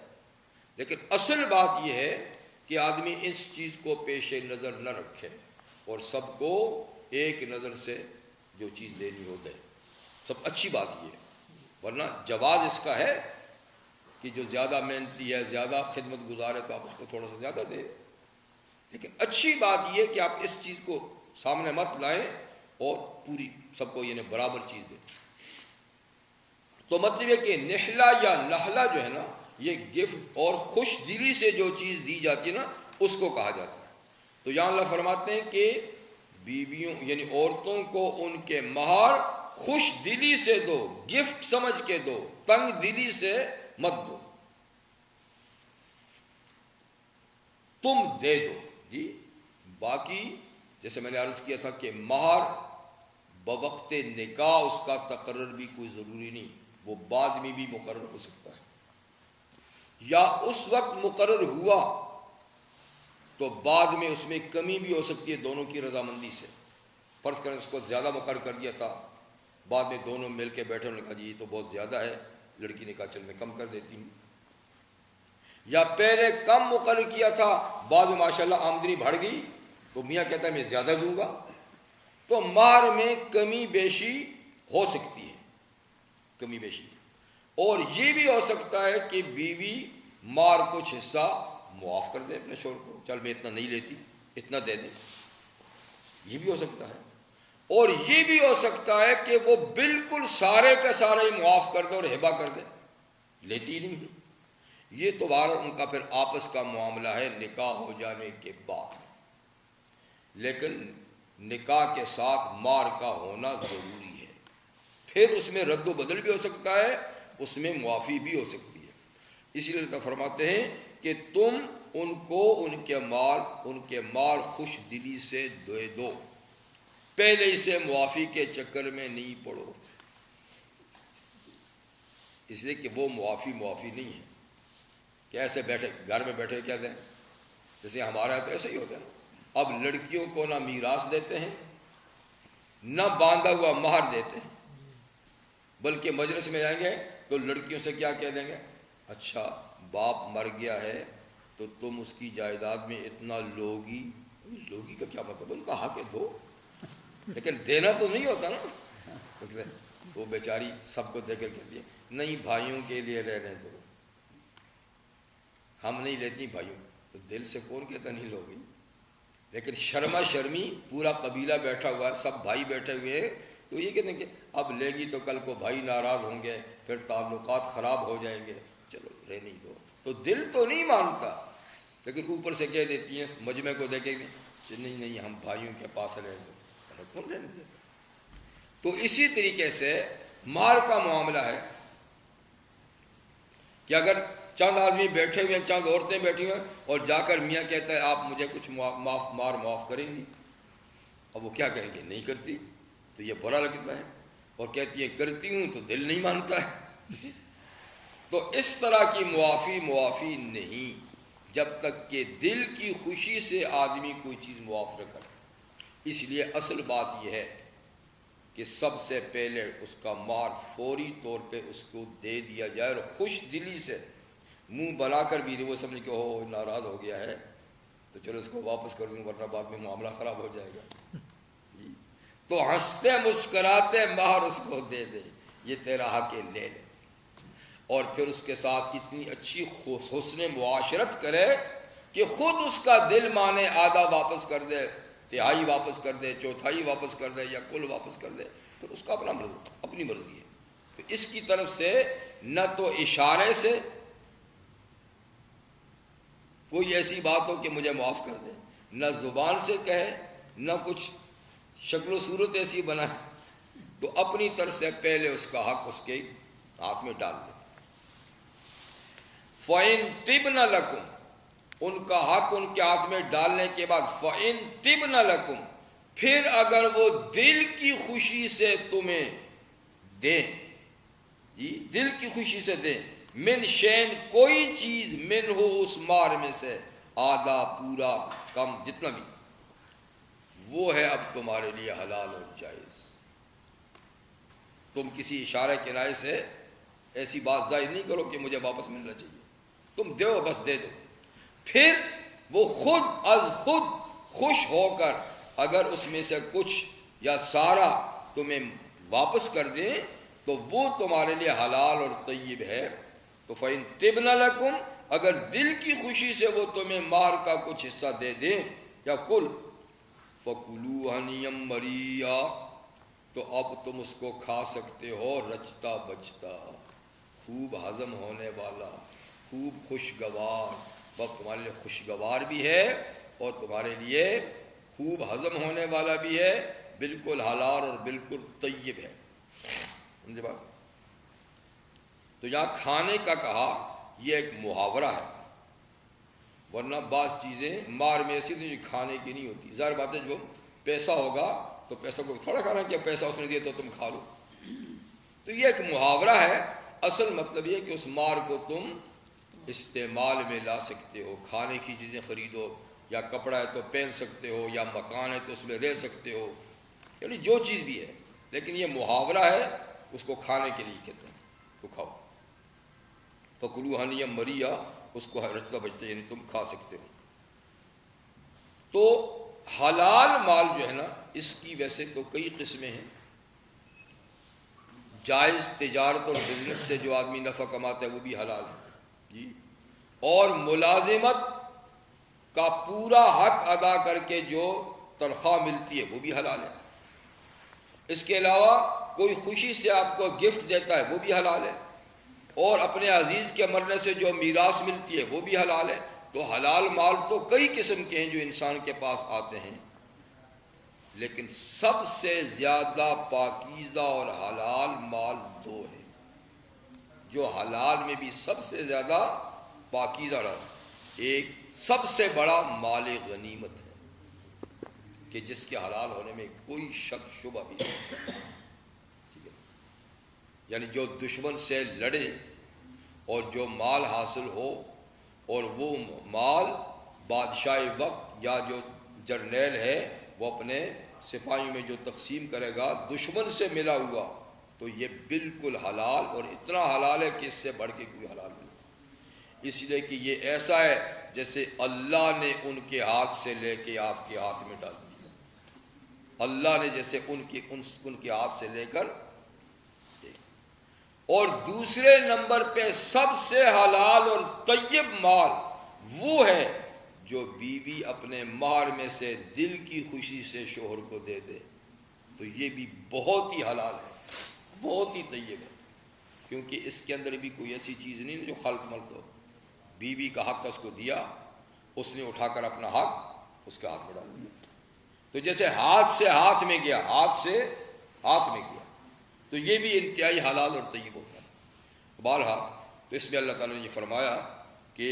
لیکن اصل بات یہ ہے کہ آدمی اس چیز کو پیش نظر نہ رکھے اور سب کو ایک نظر سے جو چیز دینی ہو دے، سب اچھی بات یہ ہے، ورنہ جواز اس کا ہے کہ جو زیادہ محنتی ہے، زیادہ خدمت گزار ہے تو آپ اس کو تھوڑا سا زیادہ دیں، لیکن اچھی بات یہ کہ آپ اس چیز کو سامنے مت لائیں اور پوری سب کو یعنی برابر چیز دیں۔ تو مطلب یہ کہ نحلا یا نحلا جو ہے نا یہ گفٹ اور خوش دلی سے جو چیز دی جاتی ہے نا اس کو کہا جاتا ہے۔ تو یہاں اللہ فرماتے ہیں کہ بیویوں یعنی عورتوں کو ان کے مہر خوش دلی سے دو، گفٹ سمجھ کے دو، تنگ دلی سے مت دو، تم دے دو جی۔ باقی جیسے میں نے عرض کیا تھا کہ مہر بوقت نکاح اس کا تقرر بھی کوئی ضروری نہیں، وہ بعد میں بھی مقرر ہو سکتا ہے، یا اس وقت مقرر ہوا تو بعد میں اس میں کمی بھی ہو سکتی ہے دونوں کی رضامندی سے۔ فرض کریں اس کو زیادہ مقرر کر دیا تھا، بعد میں دونوں مل کے بیٹھے انہوں نے کہا جی یہ تو بہت زیادہ ہے، لڑکی نے کہا چل میں کم کر دیتی ہوں، یا پہلے کم مقرر کیا تھا بعد میں ماشاءاللہ آمدنی بڑھ گئی تو میاں کہتا ہے میں زیادہ دوں گا، تو مہر میں کمی بیشی ہو سکتی ہے، کمی بیشی۔ اور یہ بھی ہو سکتا ہے کہ بیوی مہر کچھ حصہ معاف کر دے اپنے شوہر کو، چل میں اتنا نہیں لیتی اتنا دے دے، یہ بھی ہو سکتا ہے۔ اور یہ بھی ہو سکتا ہے کہ وہ بالکل سارے کا سارا ہی معاف کر دے اور ہبہ کر دے، لیتی ہی نہیں۔ یہ تو بہرحال ان کا پھر آپس کا معاملہ ہے نکاح ہو جانے کے بعد، لیکن نکاح کے ساتھ مہر کا ہونا ضروری ہے۔ پھر اس میں رد و بدل بھی ہو سکتا ہے، اس میں معافی بھی ہو سکتی ہے۔ اسی لیے اللہ فرماتے ہیں کہ تم ان کو ان کے مال خوش دلی سے دے دو، پہلے اسے معافی کے چکر میں نہیں پڑو، اس لیے کہ وہ معافی نہیں ہے کہ ایسے بیٹھے گھر میں بیٹھے کیا دیں، جیسے ہمارا ہے تو ایسا ہی ہوتا ہے۔ اب لڑکیوں کو نہ میراث دیتے ہیں نہ باندھا ہوا مہر دیتے ہیں، بلکہ مجلس میں جائیں گے تو لڑکیوں سے کیا کہہ دیں گے، اچھا باپ مر گیا ہے تو تم اس کی جائیداد میں اتنا لوگی کا کیا مطلب، ان کا حق ہے دو، لیکن دینا تو نہیں ہوتا نا۔ وہ بیچاری سب کو دے کر کہتی ہے نہیں بھائیوں کے لیے رہنے دو، ہم نہیں لیتی بھائیوں، تو دل سے کون کہتا نہیں لوگی، لیکن شرما شرمی پورا قبیلہ بیٹھا ہوا ہے، سب بھائی بیٹھے ہوئے ہیں، تو یہ کہتے ہیں کہ اب لے گی تو کل کو بھائی ناراض ہوں گے، پھر تعلقات خراب ہو جائیں گے، چلو رہنے ہی دو۔ تو دل تو نہیں مانتا، لیکن اوپر سے کہہ دیتی ہیں مجمع کو دیکھیں گے نہیں ہم بھائیوں کے پاس رہنے دو، کون رہنے دے۔ تو اسی طریقے سے مہر کا معاملہ ہے کہ اگر چند آدمی بیٹھے ہوئے ہیں، چند عورتیں بیٹھی ہوئے ہیں، اور جا کر میاں کہتا ہے آپ مجھے کچھ مہر معاف کریں گی، اب وہ کیا کہیں گے نہیں کرتی، تو یہ برا لگتا ہے، اور کہتی ہے کرتی ہوں تو دل نہیں مانتا ہے۔ تو اس طرح کی معافی نہیں جب تک کہ دل کی خوشی سے آدمی کوئی چیز معاف نہ کرے۔ اس لیے اصل بات یہ ہے کہ سب سے پہلے اس کا مہر فوری طور پہ اس کو دے دیا جائے، اور خوش دلی سے، منہ بنا کر بھی نہیں، وہ سمجھ کہ وہ ناراض ہو گیا ہے تو چلو اس کو واپس کر دوں ورنہ بعد میں معاملہ خراب ہو جائے گا، تو ہنستے مسکراتے مہر اس کو دے دے، یہ تیرا حق ہے لے لے، اور پھر اس کے ساتھ اتنی اچھی حسن معاشرت کرے کہ خود اس کا دل مانے، آدھا واپس کر دے، تہائی واپس کر دے، چوتھائی واپس کر دے، یا کل واپس کر دے، پھر اس کا اپنی مرضی ہے۔ تو اس کی طرف سے نہ تو اشارے سے کوئی ایسی بات ہو کہ مجھے معاف کر دے، نہ زبان سے کہے، نہ کچھ شکل و صورت ایسی بنائے، تو اپنی طرف سے پہلے اس کا حق اس کے ہاتھ میں ڈال دے۔ فَإِن طِبْنَ لَكُمْ، ان کا حق ان کے ہاتھ میں ڈالنے کے بعد فَإِن طِبْنَ لَكُمْ، پھر اگر وہ دل کی خوشی سے تمہیں دیں، دل کی خوشی سے دیں، من شین کوئی چیز، من ہو اس مہر میں سے، آدھا پورا کم جتنا بھی، وہ ہے اب تمہارے لیے حلال اور جائز۔ تم کسی اشارے کنائے سے ایسی بات ظاہر نہیں کرو کہ مجھے واپس ملنا چاہیے، تم دو بس دے دو، پھر وہ خود از خود خوش ہو کر اگر اس میں سے کچھ یا سارا تمہیں واپس کر دیں تو وہ تمہارے لیے حلال اور طیب ہے۔ تو فَإِن طِبْنَ لَكُمْ، اگر دل کی خوشی سے وہ تمہیں مہر کا کچھ حصہ دے دیں یا کل، فَكُلُوا هَنِيًّا مَرِيًّا، تو اب تم اس کو کھا سکتے ہو رچتا بچتا، خوب ہضم ہونے والا، خوب خوشگوار، وہ تمہارے لیے خوشگوار بھی ہے اور تمہارے لیے خوب ہضم ہونے والا بھی ہے، بالکل حلال اور بالکل طیب ہے۔ سمجھے بات؟ تو یہاں کھانے کا کہا، یہ ایک محاورہ ہے، ورنہ بعض چیزیں مار میں ایسی تو کھانے کی نہیں ہوتی۔ ظاہر بات ہے جو پیسہ ہوگا تو پیسہ کو تھوڑا کھانا، کیا پیسہ اس نے دیا تو تم کھا لو، تو یہ ایک محاورہ ہے۔ اصل مطلب یہ کہ اس مار کو تم استعمال میں لا سکتے ہو، کھانے کی چیزیں خریدو، یا کپڑا ہے تو پہن سکتے ہو، یا مکان ہے تو اس میں رہ سکتے ہو، یعنی جو چیز بھی ہے، لیکن یہ محاورہ ہے، اس کو کھانے کے لیے کہتے ہیں، تو کھاؤ۔ فَكُلُوا هَنِيًّا مَرِيًّا، اس کو رچتا بچتا یعنی تم کھا سکتے ہو۔ تو حلال مال جو ہے نا، اس کی ویسے تو کئی قسمیں ہیں۔ جائز تجارت اور بزنس سے جو آدمی نفع کماتا ہے وہ بھی حلال ہے جی، اور ملازمت کا پورا حق ادا کر کے جو تنخواہ ملتی ہے وہ بھی حلال ہے۔ اس کے علاوہ کوئی خوشی سے آپ کو گفٹ دیتا ہے وہ بھی حلال ہے، اور اپنے عزیز کے مرنے سے جو میراث ملتی ہے وہ بھی حلال ہے۔ تو حلال مال تو کئی قسم کے ہیں جو انسان کے پاس آتے ہیں، لیکن سب سے زیادہ پاکیزہ اور حلال مال دو ہیں، جو حلال میں بھی سب سے زیادہ پاکیزہ رہا۔ ایک سب سے بڑا مال غنیمت ہے کہ جس کے حلال ہونے میں کوئی شک شبہ بھی نہیں، ٹھیک ہے، یعنی جو دشمن سے لڑے اور جو مال حاصل ہو، اور وہ مال بادشاہ وقت یا جو جرنیل ہے وہ اپنے سپاہیوں میں جو تقسیم کرے گا، دشمن سے ملا ہوا، تو یہ بالکل حلال، اور اتنا حلال ہے کہ اس سے بڑھ کے کوئی حلال نہیں، اس لیے کہ یہ ایسا ہے جیسے اللہ نے ان کے ہاتھ سے لے کے آپ کے ہاتھ میں ڈال دیا، اللہ نے جیسے ان کے ہاتھ سے لے کر۔ اور دوسرے نمبر پہ سب سے حلال اور طیب مال وہ ہے جو بیوی اپنے مہر میں سے دل کی خوشی سے شوہر کو دے دے، تو یہ بھی بہت ہی حلال ہے، بہت ہی طیب ہے، کیونکہ اس کے اندر بھی کوئی ایسی چیز نہیں جو خلط ملط ہو۔ بیوی کا حق اس کو دیا، اس نے اٹھا کر اپنا حق اس کے ہاتھ میں ڈال دیا، تو جیسے ہاتھ سے ہاتھ میں گیا، ہاتھ سے ہاتھ میں گیا، تو یہ بھی انتہائی حلال اور طیب ہوتا ہے۔ بہرحال تو اس میں اللہ تعالیٰ نے یہ فرمایا کہ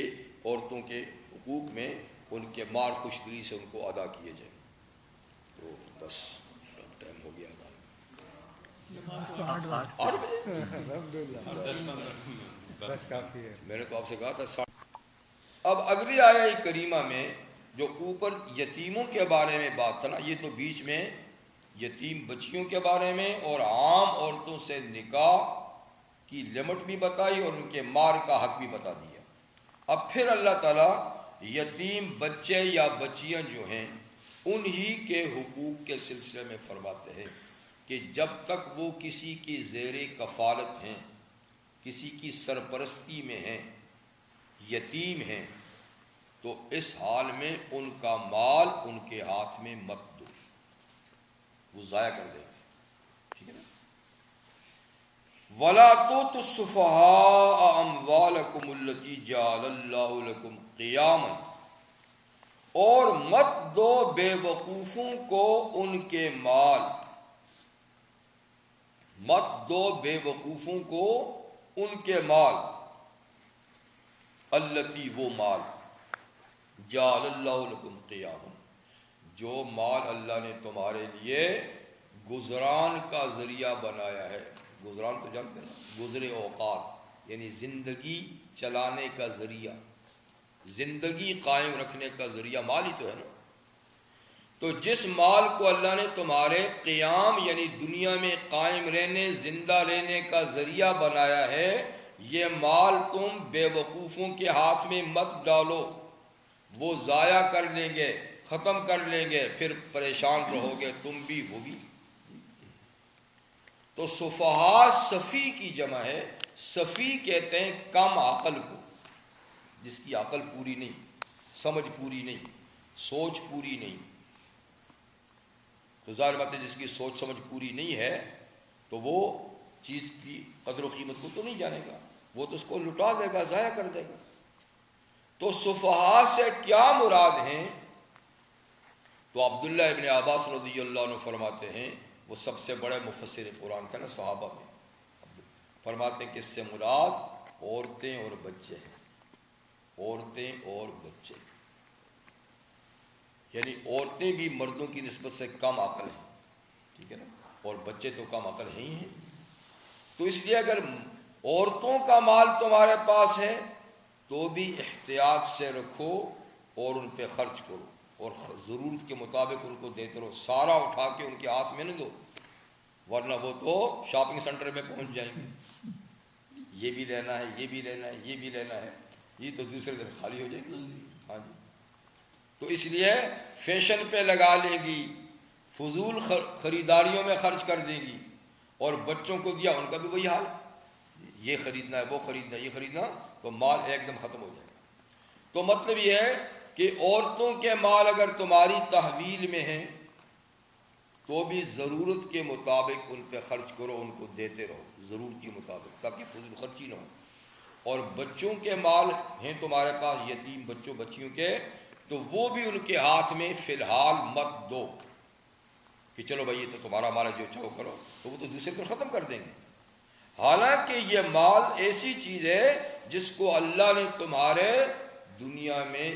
عورتوں کے حقوق میں ان کے مار خوش دلی سے ان کو ادا کیے جائیں۔ تو بس ٹائم ہو گیا، 8 بجے میں نے تو آپ سے کہا تھا۔ اب اگلی آیہ کریمہ میں جو اوپر یتیموں کے بارے میں بات تھا نا، یہ تو بیچ میں یتیم بچیوں کے بارے میں اور عام عورتوں سے نکاح کی لمٹ بھی بتائی اور ان کے مار کا حق بھی بتا دیا۔ اب پھر اللہ تعالیٰ یتیم بچے یا بچیاں جو ہیں انہی کے حقوق کے سلسلے میں فرماتے ہیں کہ جب تک وہ کسی کی زیر کفالت ہیں، کسی کی سرپرستی میں ہیں، یتیم ہیں، تو اس حال میں ان کا مال ان کے ہاتھ میں مت دو، وہ ضائع کر دیں گے، ٹھیک ہے نا۔ وَلَا تُؤْتُوا السُّفَهَاءَ أَمْوَالَكُمُ الَّتِي جَعَلَ اللَّهُ لَكُمْ قِيَامًا، اور مت دو بے وقوفوں کو ان کے مال، مت دو بے وقوفوں کو ان کے مال، التی وہ مال، جعل اللہ لکم قیاما، جو مال اللہ نے تمہارے لیے گزران کا ذریعہ بنایا ہے۔ گزران تو جانتے ہیں نا، گزرے اوقات یعنی زندگی چلانے کا ذریعہ، زندگی قائم رکھنے کا ذریعہ مال ہی تو ہے نا۔ تو جس مال کو اللہ نے تمہارے قیام یعنی دنیا میں قائم رہنے، زندہ رہنے کا ذریعہ بنایا ہے، یہ مال تم بے وقوفوں کے ہاتھ میں مت ڈالو، وہ ضائع کر لیں گے، ختم کر لیں گے، پھر پریشان رہو گے تم بھی وہ بھی۔ تو سفہا سفی کی جمع ہے، سفی کہتے ہیں کم عقل کو، جس کی عقل پوری نہیں، سمجھ پوری نہیں، سوچ پوری نہیں۔ تو ظاہر بات ہے جس کی سوچ سمجھ پوری نہیں ہے تو وہ چیز کی قدر و قیمت کو تو نہیں جانے گا۔ وہ تو اس کو لٹا دے گا، ضائع کر دے گا۔ تو سفہاء سے کیا مراد ہیں؟ تو عبداللہ ابن عباس رضی اللہ عنہ فرماتے ہیں، وہ سب سے بڑے مفسر قرآن تھے نا صحابہ میں، فرماتے ہیں کہ اس سے مراد عورتیں اور بچے ہیں، عورتیں اور بچے، یعنی عورتیں بھی مردوں کی نسبت سے کم عقل ہیں، ٹھیک ہے نا، اور بچے تو کم عقل ہی ہیں۔ تو اس لیے اگر عورتوں کا مال تمہارے پاس ہے تو بھی احتیاط سے رکھو اور ان پہ خرچ کرو، اور ضرورت کے مطابق ان کو دیتے رہو، سارا اٹھا کے ان کے ہاتھ میں نہ دو، ورنہ وہ تو شاپنگ سینٹر میں پہنچ جائیں گے، یہ بھی لینا ہے، یہ بھی لینا ہے، یہ بھی لینا ہے، یہ تو دوسرے دن خالی ہو جائے گی۔ ہاں جی، تو اس لیے فیشن پہ لگا لے گی، فضول خریداریوں میں خرچ کر دے گی، اور بچوں کو دیا ان کا بھی وہی حال، یہ خریدنا ہے، وہ خریدنا ہے، یہ خریدنا، تو مال ایک دم ختم ہو جائے گا۔ تو مطلب یہ ہے کہ عورتوں کے مال اگر تمہاری تحویل میں ہیں تو بھی ضرورت کے مطابق ان پہ خرچ کرو، ان کو دیتے رہو ضرورت کے مطابق، تاکہ فضول خرچی نہ ہو۔ اور بچوں کے مال ہیں تمہارے پاس، یتیم بچوں بچیوں کے، تو وہ بھی ان کے ہاتھ میں فی الحال مت دو کہ چلو بھائی یہ تو تمہارا مال ہے، جو چاہو کرو، تو وہ تو دوسرے دن ختم کر دیں گے۔ حالانکہ یہ مال ایسی چیز ہے جس کو اللہ نے تمہارے دنیا میں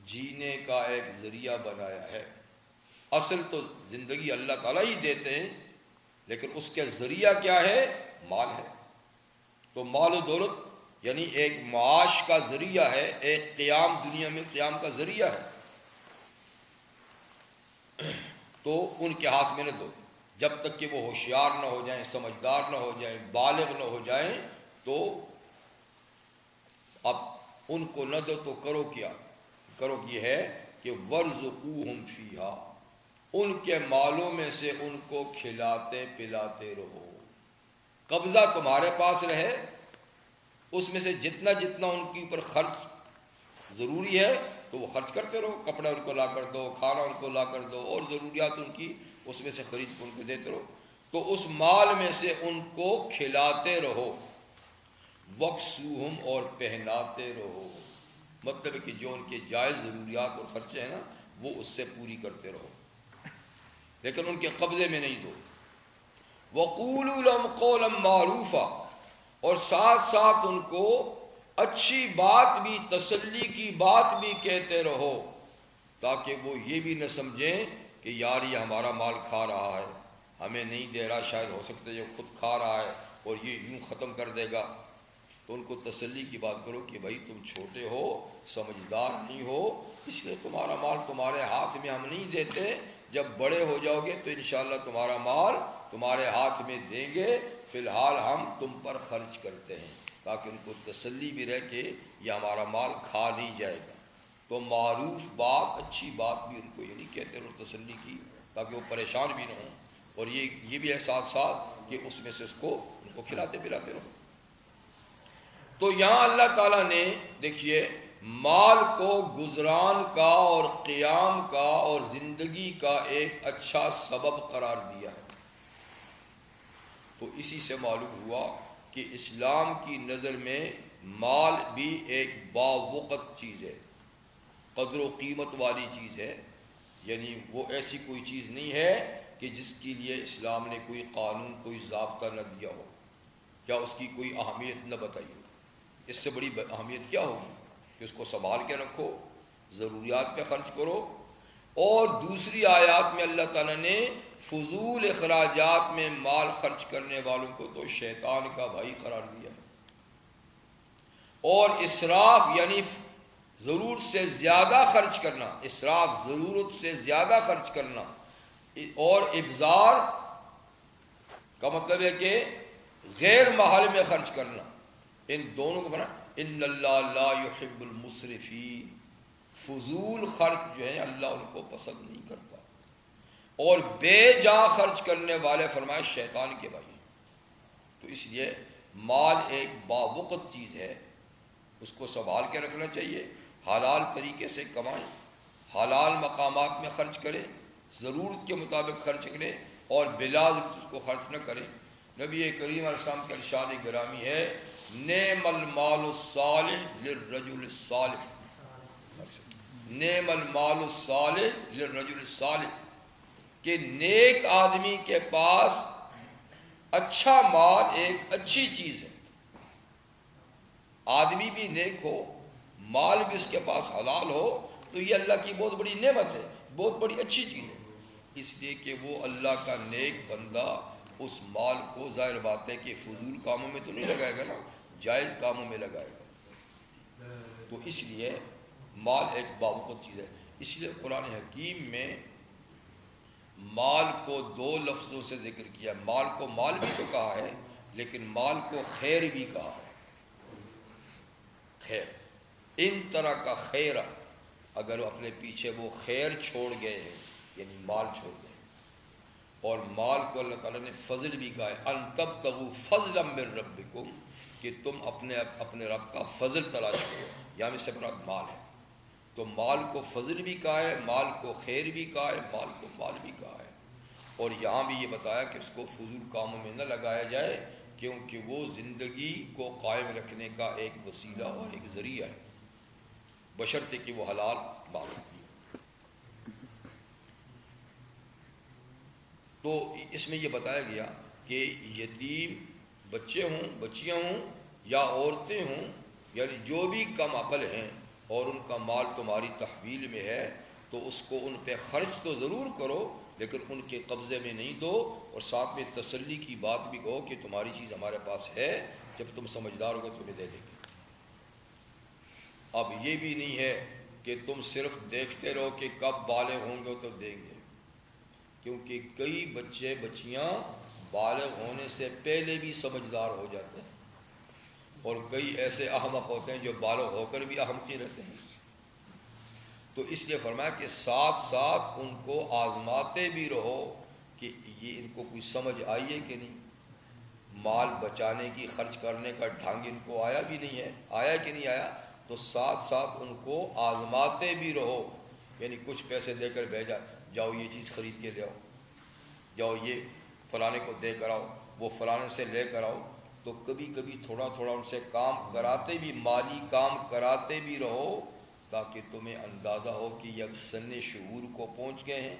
جینے کا ایک ذریعہ بنایا ہے۔ اصل تو زندگی اللہ تعالیٰ ہی دیتے ہیں، لیکن اس کے ذریعہ کیا ہے؟ مال ہے۔ تو مال و دولت یعنی ایک معاش کا ذریعہ ہے، ایک قیام، دنیا میں قیام کا ذریعہ ہے، تو ان کے ہاتھ میں نہ دو جب تک کہ وہ ہوشیار نہ ہو جائیں، سمجھدار نہ ہو جائیں، بالغ نہ ہو جائیں۔ تو اب ان کو نہ دو تو کرو کیا؟ کرو یہ ہے کہ وَارْزُقُوهُمْ فِيهَا، ان کے مالوں میں سے ان کو کھلاتے پلاتے رہو، قبضہ تمہارے پاس رہے، اس میں سے جتنا جتنا ان کے اوپر خرچ ضروری ہے تو وہ خرچ کرتے رہو، کپڑا ان کو لا کر دو، کھانا ان کو لا کر دو، اور ضروریات ان کی اس میں سے خرید کو ان کو دیتے رہو، تو اس مال میں سے ان کو کھلاتے رہو، وَاكْسُوهُمْ، اور پہناتے رہو، مطلب ہے کہ جو ان کے جائز ضروریات اور خرچے ہیں نا وہ اس سے پوری کرتے رہو، لیکن ان کے قبضے میں نہیں دو۔ وَقُولُوا لَهُمْ قَوْلًا مَّعْرُوفًا، اور ساتھ ساتھ ان کو اچھی بات بھی، تسلی کی بات بھی کہتے رہو، تاکہ وہ یہ بھی نہ سمجھیں کہ یار یہ ہمارا مال کھا رہا ہے، ہمیں نہیں دے رہا، شاید ہو سکتا ہے یہ خود کھا رہا ہے اور یہ یوں ختم کر دے گا۔ تو ان کو تسلی کی بات کرو کہ بھائی تم چھوٹے ہو، سمجھدار نہیں ہو، اس لیے تمہارا مال تمہارے ہاتھ میں ہم نہیں دیتے، جب بڑے ہو جاؤ گے تو انشاءاللہ تمہارا مال تمہارے ہاتھ میں دیں گے، فی الحال ہم تم پر خرچ کرتے ہیں، تاکہ ان کو تسلی بھی رہے کہ یہ ہمارا مال کھا نہیں جائے گا۔ تو معروف بات، اچھی بات بھی ان کو یہ نہیں کہتے رہو، تسلی کی، تاکہ وہ پریشان بھی نہ ہوں، اور یہ بھی ہے ساتھ ساتھ کہ اس میں سے اس کو ان کو کھلاتے پلاتے رہو۔ تو یہاں اللہ تعالیٰ نے دیکھیے مال کو گزران کا اور قیام کا اور زندگی کا ایک اچھا سبب قرار دیا ہے۔ تو اسی سے معلوم ہوا کہ اسلام کی نظر میں مال بھی ایک باوقت چیز ہے، قدر و قیمت والی چیز ہے، یعنی وہ ایسی کوئی چیز نہیں ہے کہ جس کے لیے اسلام نے کوئی قانون، کوئی ضابطہ نہ دیا ہو، یا اس کی کوئی اہمیت نہ بتائی ہو۔ اس سے بڑی اہمیت کیا ہوگی کہ اس کو سنبھال کے رکھو، ضروریات پہ خرچ کرو، اور دوسری آیات میں اللہ تعالیٰ نے فضول اخراجات میں مال خرچ کرنے والوں کو تو شیطان کا بھائی قرار دیا ہے، اور اسراف یعنی ضرورت سے زیادہ خرچ کرنا، اسراف ضرورت سے زیادہ خرچ کرنا، اور ابذار کا مطلب ہے کہ غیر محل میں خرچ کرنا، ان دونوں کو بنا ان اللہ لا يحب المسرفین، فضول خرچ جو ہے اللہ ان کو پسند نہیں کرتا، اور بے جا خرچ کرنے والے فرمائے شیطان کے بھائی۔ تو اس لیے مال ایک باوقت چیز ہے، اس کو سنبھال کے رکھنا چاہیے، حلال طریقے سے کمائیں، حلال مقامات میں خرچ کریں، ضرورت کے مطابق خرچ کریں، اور بلا ضرورت اس کو خرچ نہ کریں۔ نبی کریم علیہ السلام کا ارشاد گرامی ہے نعم المال الصالح للرجل الصالح، نعم المال الصالح للرجل الصالح، کہ نیک آدمی کے پاس اچھا مال ایک اچھی چیز ہے. آدمی بھی نیک ہو، مال بھی اس کے پاس حلال ہو، تو یہ اللہ کی بہت بڑی نعمت ہے، بہت بڑی اچھی چیز ہے. اس لیے کہ وہ اللہ کا نیک بندہ اس مال کو، ظاہر بات ہے کہ فضول کاموں میں تو نہیں لگائے گا نا، جائز کاموں میں لگائے گا. تو اس لیے مال ایک باوقت چیز ہے. اس لیے قرآن حکیم میں مال کو دو لفظوں سے ذکر کیا. مال کو مال بھی تو کہا ہے، لیکن مال کو خیر بھی کہا ہے. خیر، ان طرح کا خیر، اگر اپنے پیچھے وہ خیر چھوڑ گئے ہیں، یعنی مال چھوڑ گئے، اور مال کو اللہ تعالیٰ نے فضل بھی کہا ہے، ان تبتغوا فضلا من ربکم، کہ تم اپنے رب کا فضل تلاش کرو، یہاں سے مراد مال ہے. تو مال کو فضل بھی کہا ہے، مال کو خیر بھی کہا ہے، مال کو مال بھی کہا ہے. اور یہاں بھی یہ بتایا کہ اس کو فضول کاموں میں نہ لگایا جائے، کیونکہ وہ زندگی کو قائم رکھنے کا ایک وسیلہ اور ایک ذریعہ ہے، بشرطے کہ وہ حلال مال ہو. تو اس میں یہ بتایا گیا کہ یتیم بچے ہوں، بچیاں ہوں یا عورتیں ہوں، یعنی جو بھی کم عقل ہیں اور ان کا مال تمہاری تحویل میں ہے، تو اس کو ان پہ خرچ تو ضرور کرو، لیکن ان کے قبضے میں نہیں دو. اور ساتھ میں تسلی کی بات بھی کہو کہ تمہاری چیز ہمارے پاس ہے، جب تم سمجھدار ہوگے تمہیں دے دیں گے. اب یہ بھی نہیں ہے کہ تم صرف دیکھتے رہو کہ کب بالغ ہوں گے تو دیں گے، کیونکہ کئی بچے بچیاں بالغ ہونے سے پہلے بھی سمجھدار ہو جاتے ہیں، اور کئی ایسے احمق ہوتے ہیں جو بالغ ہو کر بھی احمقی رہتے ہیں. تو اس لیے فرمایا کہ ساتھ ساتھ ان کو آزماتے بھی رہو کہ یہ ان کو کوئی سمجھ آئی ہے کہ نہیں، مال بچانے کی، خرچ کرنے کا ڈھنگ ان کو آیا بھی نہیں ہے، آیا کہ نہیں آیا. تو ساتھ ساتھ ان کو آزماتے بھی رہو، یعنی کچھ پیسے دے کر بھیجا، جاؤ یہ چیز خرید کے لے آؤ، جاؤ یہ فلانے کو دے کر آؤ، وہ فلانے سے لے کر آؤ. تو کبھی کبھی تھوڑا تھوڑا ان سے کام کراتے بھی، مالی کام کراتے بھی رہو، تاکہ تمہیں اندازہ ہو کہ یہ اب سن شعور کو پہنچ گئے ہیں،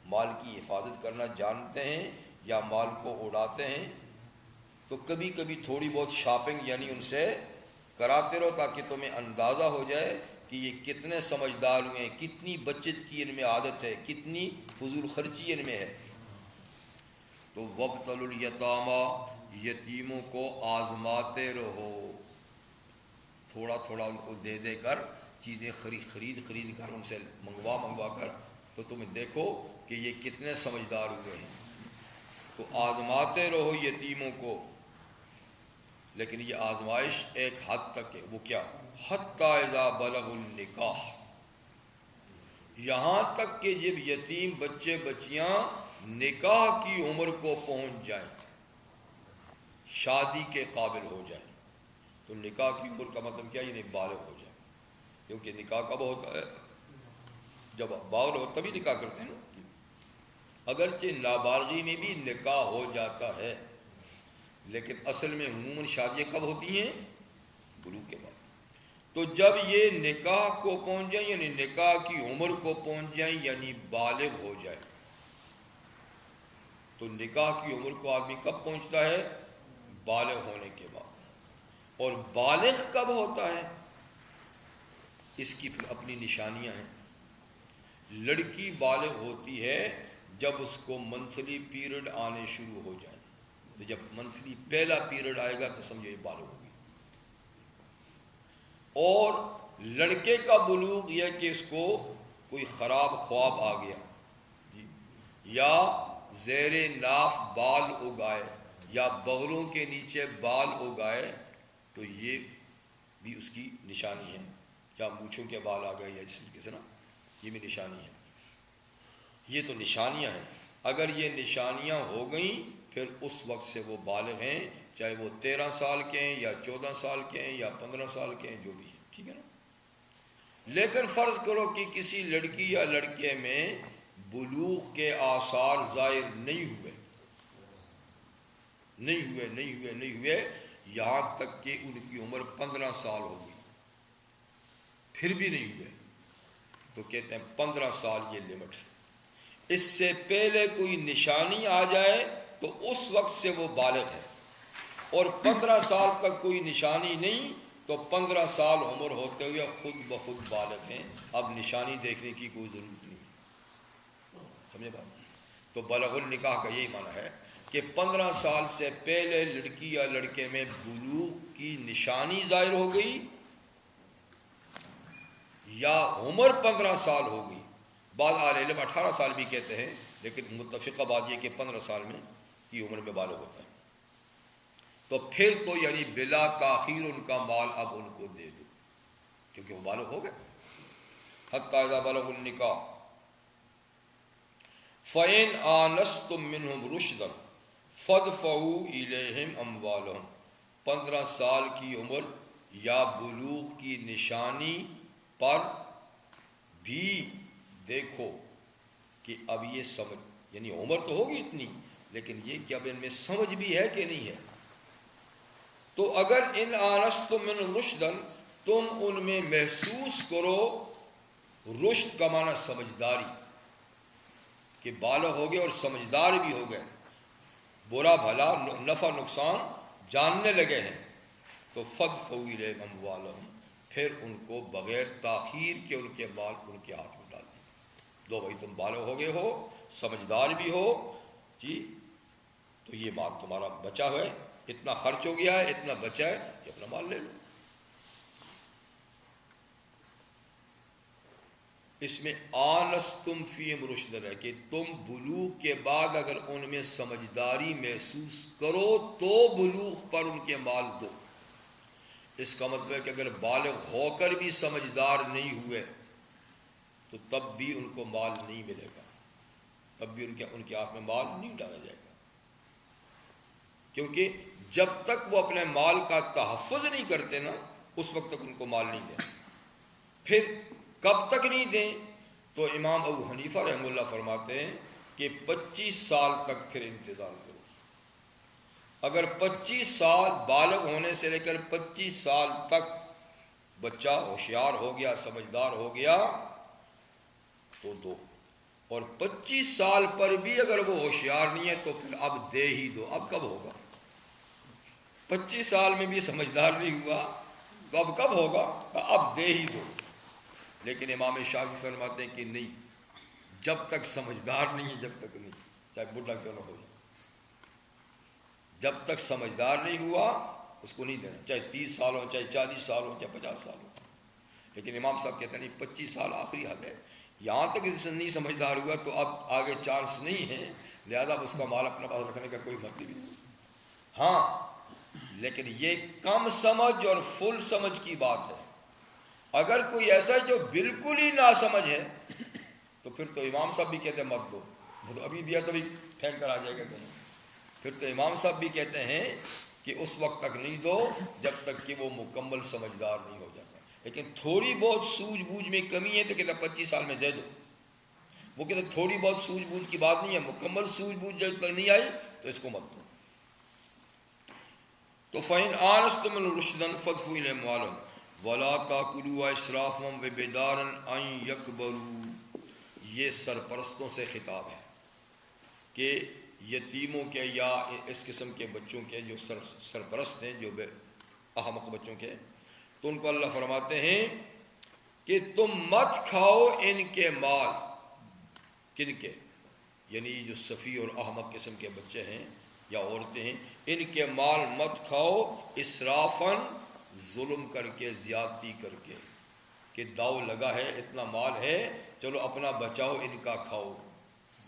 مال کی حفاظت کرنا جانتے ہیں یا مال کو اڑاتے ہیں. تو کبھی کبھی تھوڑی بہت شاپنگ یعنی ان سے کراتے رہو، تاکہ تمہیں اندازہ ہو جائے کہ یہ کتنے سمجھدار ہوئے ہیں، کتنی بچت کی ان میں عادت ہے، کتنی فضول خرچی ان میں ہے. تو وابتلوا الیتامی، یتیموں کو آزماتے رہو، تھوڑا تھوڑا ان کو دے دے کر چیزیں خرید کر ان سے منگوا کر، تو تم دیکھو کہ یہ کتنے سمجھدار ہوئے ہیں. تو آزماتے رہو یتیموں کو، لیکن یہ آزمائش ایک حد تک ہے. وہ کیا؟ حتی اذا بلغ النکاح، یہاں تک کہ جب یتیم بچے بچیاں نکاح کی عمر کو پہنچ جائیں، شادی کے قابل ہو جائیں. تو نکاح کی عمر کا مطلب کیا؟ یعنی بالغ ہو جائیں، کیونکہ نکاح کب ہوتا ہے؟ جب بالغ ہو تبھی نکاح کرتے ہیں نا. اگرچہ نابالغی میں بھی نکاح ہو جاتا ہے، لیکن اصل میں عموماً شادیاں کب ہوتی ہیں؟ بلوغ کے بعد. تو جب یہ نکاح کو پہنچ جائیں، یعنی نکاح کی عمر کو پہنچ جائیں، یعنی بالغ ہو جائیں. تو نکاح کی عمر کو آدمی کب پہنچتا ہے؟ بالغ ہونے کے بعد. اور بالغ کب ہوتا ہے؟ اس کی پھر اپنی نشانیاں ہیں. لڑکی بالغ ہوتی ہے جب اس کو منتھلی پیریڈ آنے شروع ہو جائیں. تو جب منتھلی پہلا پیریڈ آئے گا تو سمجھو یہ بالغ ہوگی. اور لڑکے کا بلوغ یہ کہ اس کو کوئی خراب خواب آ گیا، یا زیر ناف بال اگائے، یا بغلوں کے نیچے بال اگائے، تو یہ بھی اس کی نشانی ہے. یا مونچھوں کے بال آ گئے، یا اس طریقے سے نا، یہ بھی نشانی ہے. یہ تو نشانیاں ہیں. اگر یہ نشانیاں ہو گئیں پھر اس وقت سے وہ بالغ ہیں، چاہے وہ 13 سال کے ہیں یا 14 سال کے ہیں یا 15 سال کے ہیں، جو بھی ہیں. ٹھیک ہے نا. لیکن فرض کرو کہ کسی لڑکی یا لڑکے میں بلوغ کے آثار ظاہر نہیں ہوئے، یہاں تک کہ ان کی عمر 15 سال ہو گئی، پھر بھی نہیں ہوئے، تو کہتے ہیں 15 سال یہ لمٹ ہے۔ اس سے پہلے کوئی نشانی آ جائے تو اس وقت سے وہ بالغ ہے، اور 15 سال تک کوئی نشانی نہیں تو 15 سال عمر ہوتے ہوئے خود بخود بالغ ہیں، اب نشانی دیکھنے کی کوئی ضرورت نہیں، سمجھے بات؟ تو بلغ النکاح کا یہی معنی ہے کہ 15 سال سے پہلے لڑکی یا لڑکے میں بلوغ کی نشانی ظاہر ہو گئی یا عمر 15 سال ہو گئی، بعض اہل علم 18 سال بھی کہتے ہیں، لیکن متفقہ بات یہ کہ 15 سال میں کی عمر میں بالغ ہوتا ہے، تو پھر تو یعنی بلا تاخیر ان کا مال اب ان کو دے دو، کیونکہ وہ بالغ ہو گئے۔ حتی اذا بلغوا النکاح فَإِنْ آنَسْتُم مِّنْهُمْ رُشْدًا فَادْفَعُوا إِلَيْهِمْ أَمْوَالَهُمْ، 15 سال کی عمر یا بلوغ کی نشانی پر بھی دیکھو کہ اب یہ سمجھ، یعنی عمر تو ہوگی اتنی، لیکن یہ کہ اب ان میں سمجھ بھی ہے کہ نہیں ہے، تو اگر ان آنستم من رشدن، تم ان میں محسوس کرو، رشد کا معنی سمجھداری، کہ بالغ ہو گئے اور سمجھدار بھی ہو گئے، برا بھلا نفع نقصان جاننے لگے ہیں، تو فادفعوا الیہم اموالہم، پھر ان کو بغیر تاخیر کے ان کے مال ان کے ہاتھ میں ڈال دیں، دو بھائی تم بالغ ہو گئے ہو، سمجھدار بھی ہو جی، تو یہ مال تمہارا بچا ہوا ہے، اتنا خرچ ہو گیا ہے، اتنا بچا ہے، یہ اپنا مال لے لو۔ اس میں آنستم فیہم رشدن ہے کہ تم بلوغ کے بعد اگر ان میں سمجھداری محسوس کرو تو بلوغ پر ان کے مال دو۔ اس کا مطلب ہے کہ اگر بالغ ہو کر بھی سمجھدار نہیں ہوئے تو تب بھی ان کو مال نہیں ملے گا، تب بھی ان کے ہاتھ میں مال نہیں ڈالا جائے گا، کیونکہ جب تک وہ اپنے مال کا تحفظ نہیں کرتے نا اس وقت تک ان کو مال نہیں دیں۔ پھر کب تک نہیں دیں؟ تو امام ابو حنیفہ رحمہ اللہ فرماتے ہیں کہ 25 سال تک پھر انتظار کرو۔ اگر 25 سال بالغ ہونے سے لے کر 25 سال تک بچہ ہوشیار ہو گیا، سمجھدار ہو گیا تو دو، اور 25 سال پر بھی اگر وہ ہوشیار نہیں ہے تو پھر اب دے ہی دو۔ اب کب ہوگا؟ 25 سال میں بھی سمجھدار نہیں ہوا تو اب کب ہوگا؟ اب دے ہی دو۔ لیکن امام شافعی فرماتے ہیں کہ نہیں، جب تک سمجھدار نہیں ہے جب تک نہیں، چاہے بڈھا کیوں نہ ہو جائے، جب تک سمجھدار نہیں ہوا اس کو نہیں دینا، چاہے 30 سال ہو، چاہے 40 سال ہو، چاہے 50 سال ہو۔ لیکن امام صاحب کہتے ہیں نہیں، 25 سال آخری حد ہے، یہاں تک اس سے نہیں سمجھدار ہوا تو اب آگے چانس نہیں ہے، لہذا اس کا مال اپنے پاس رکھنے کا کوئی مطلب نہیں۔ ہاں لیکن یہ کم سمجھ اور فل سمجھ کی بات ہے، اگر کوئی ایسا ہے جو بالکل ہی ناسمجھ ہے تو پھر تو امام صاحب بھی کہتے ہیں مت دو، وہ تو ابھی دیا تو بھی پھینک کر آ جائے گا کہیں، پھر تو امام صاحب بھی کہتے ہیں کہ اس وقت تک نہیں دو جب تک کہ وہ مکمل سمجھدار نہیں ہو جاتا۔ لیکن تھوڑی بہت سوجھ بوجھ میں کمی ہے تو کہتا 25 سال میں دے دو، وہ کہتے تھوڑی بہت سوجھ بوجھ کی بات نہیں ہے، مکمل سوجھ بوجھ جب تک نہیں آئی تو اس کو مت دو۔ تو فَإِنْ آنَسْتُم مِّنْهُمْ رُشْدًا فَادْفَعُوا إِلَيْهِمْ أَمْوَالَهُمْ وَلَا تَأْكُلُوهَا إِسْرَافًا وَبِدَارًا أَن يَكْبَرُوا، یہ سرپرستوں سے خطاب ہے کہ یتیموں کے یا اس قسم کے بچوں کے جو سرپرست ہیں، جو بے احمق بچوں کے، تو ان کو اللہ فرماتے ہیں کہ تم مت کھاؤ ان کے مال، کن کے؟ یعنی جو سفی اور احمق قسم کے بچے ہیں یا عورتیں ہیں، ان کے مال مت کھاؤ اسرافاً، ظلم کر کے، زیادتی کر کے، کہ داؤ لگا ہے، اتنا مال ہے، چلو اپنا بچاؤ ان کا کھاؤ،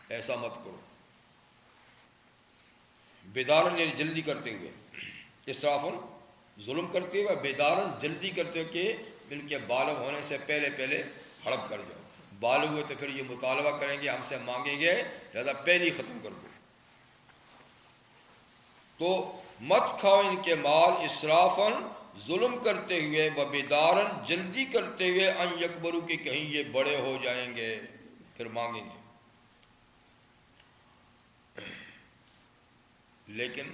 ایسا مت کرو۔ بیدارن یعنی جلدی کرتے ہوئے، اسرافاً ظلم کرتے ہوئے، بیدارن جلدی کرتے ہوئے کہ ان کے بالغ ہونے سے پہلے پہلے ہڑپ کر جاؤ، بالغ ہوئے تو پھر یہ مطالبہ کریں گے، ہم سے مانگیں گے، لہذا پہلے ہی ختم کر دو۔ تو مت کھاؤ ان کے مال اسرافاً، ظلم کرتے ہوئے، و بیدارن جلدی کرتے ہوئے، ان یکبروا کہ کہیں یہ بڑے ہو جائیں گے پھر مانگیں گے۔ لیکن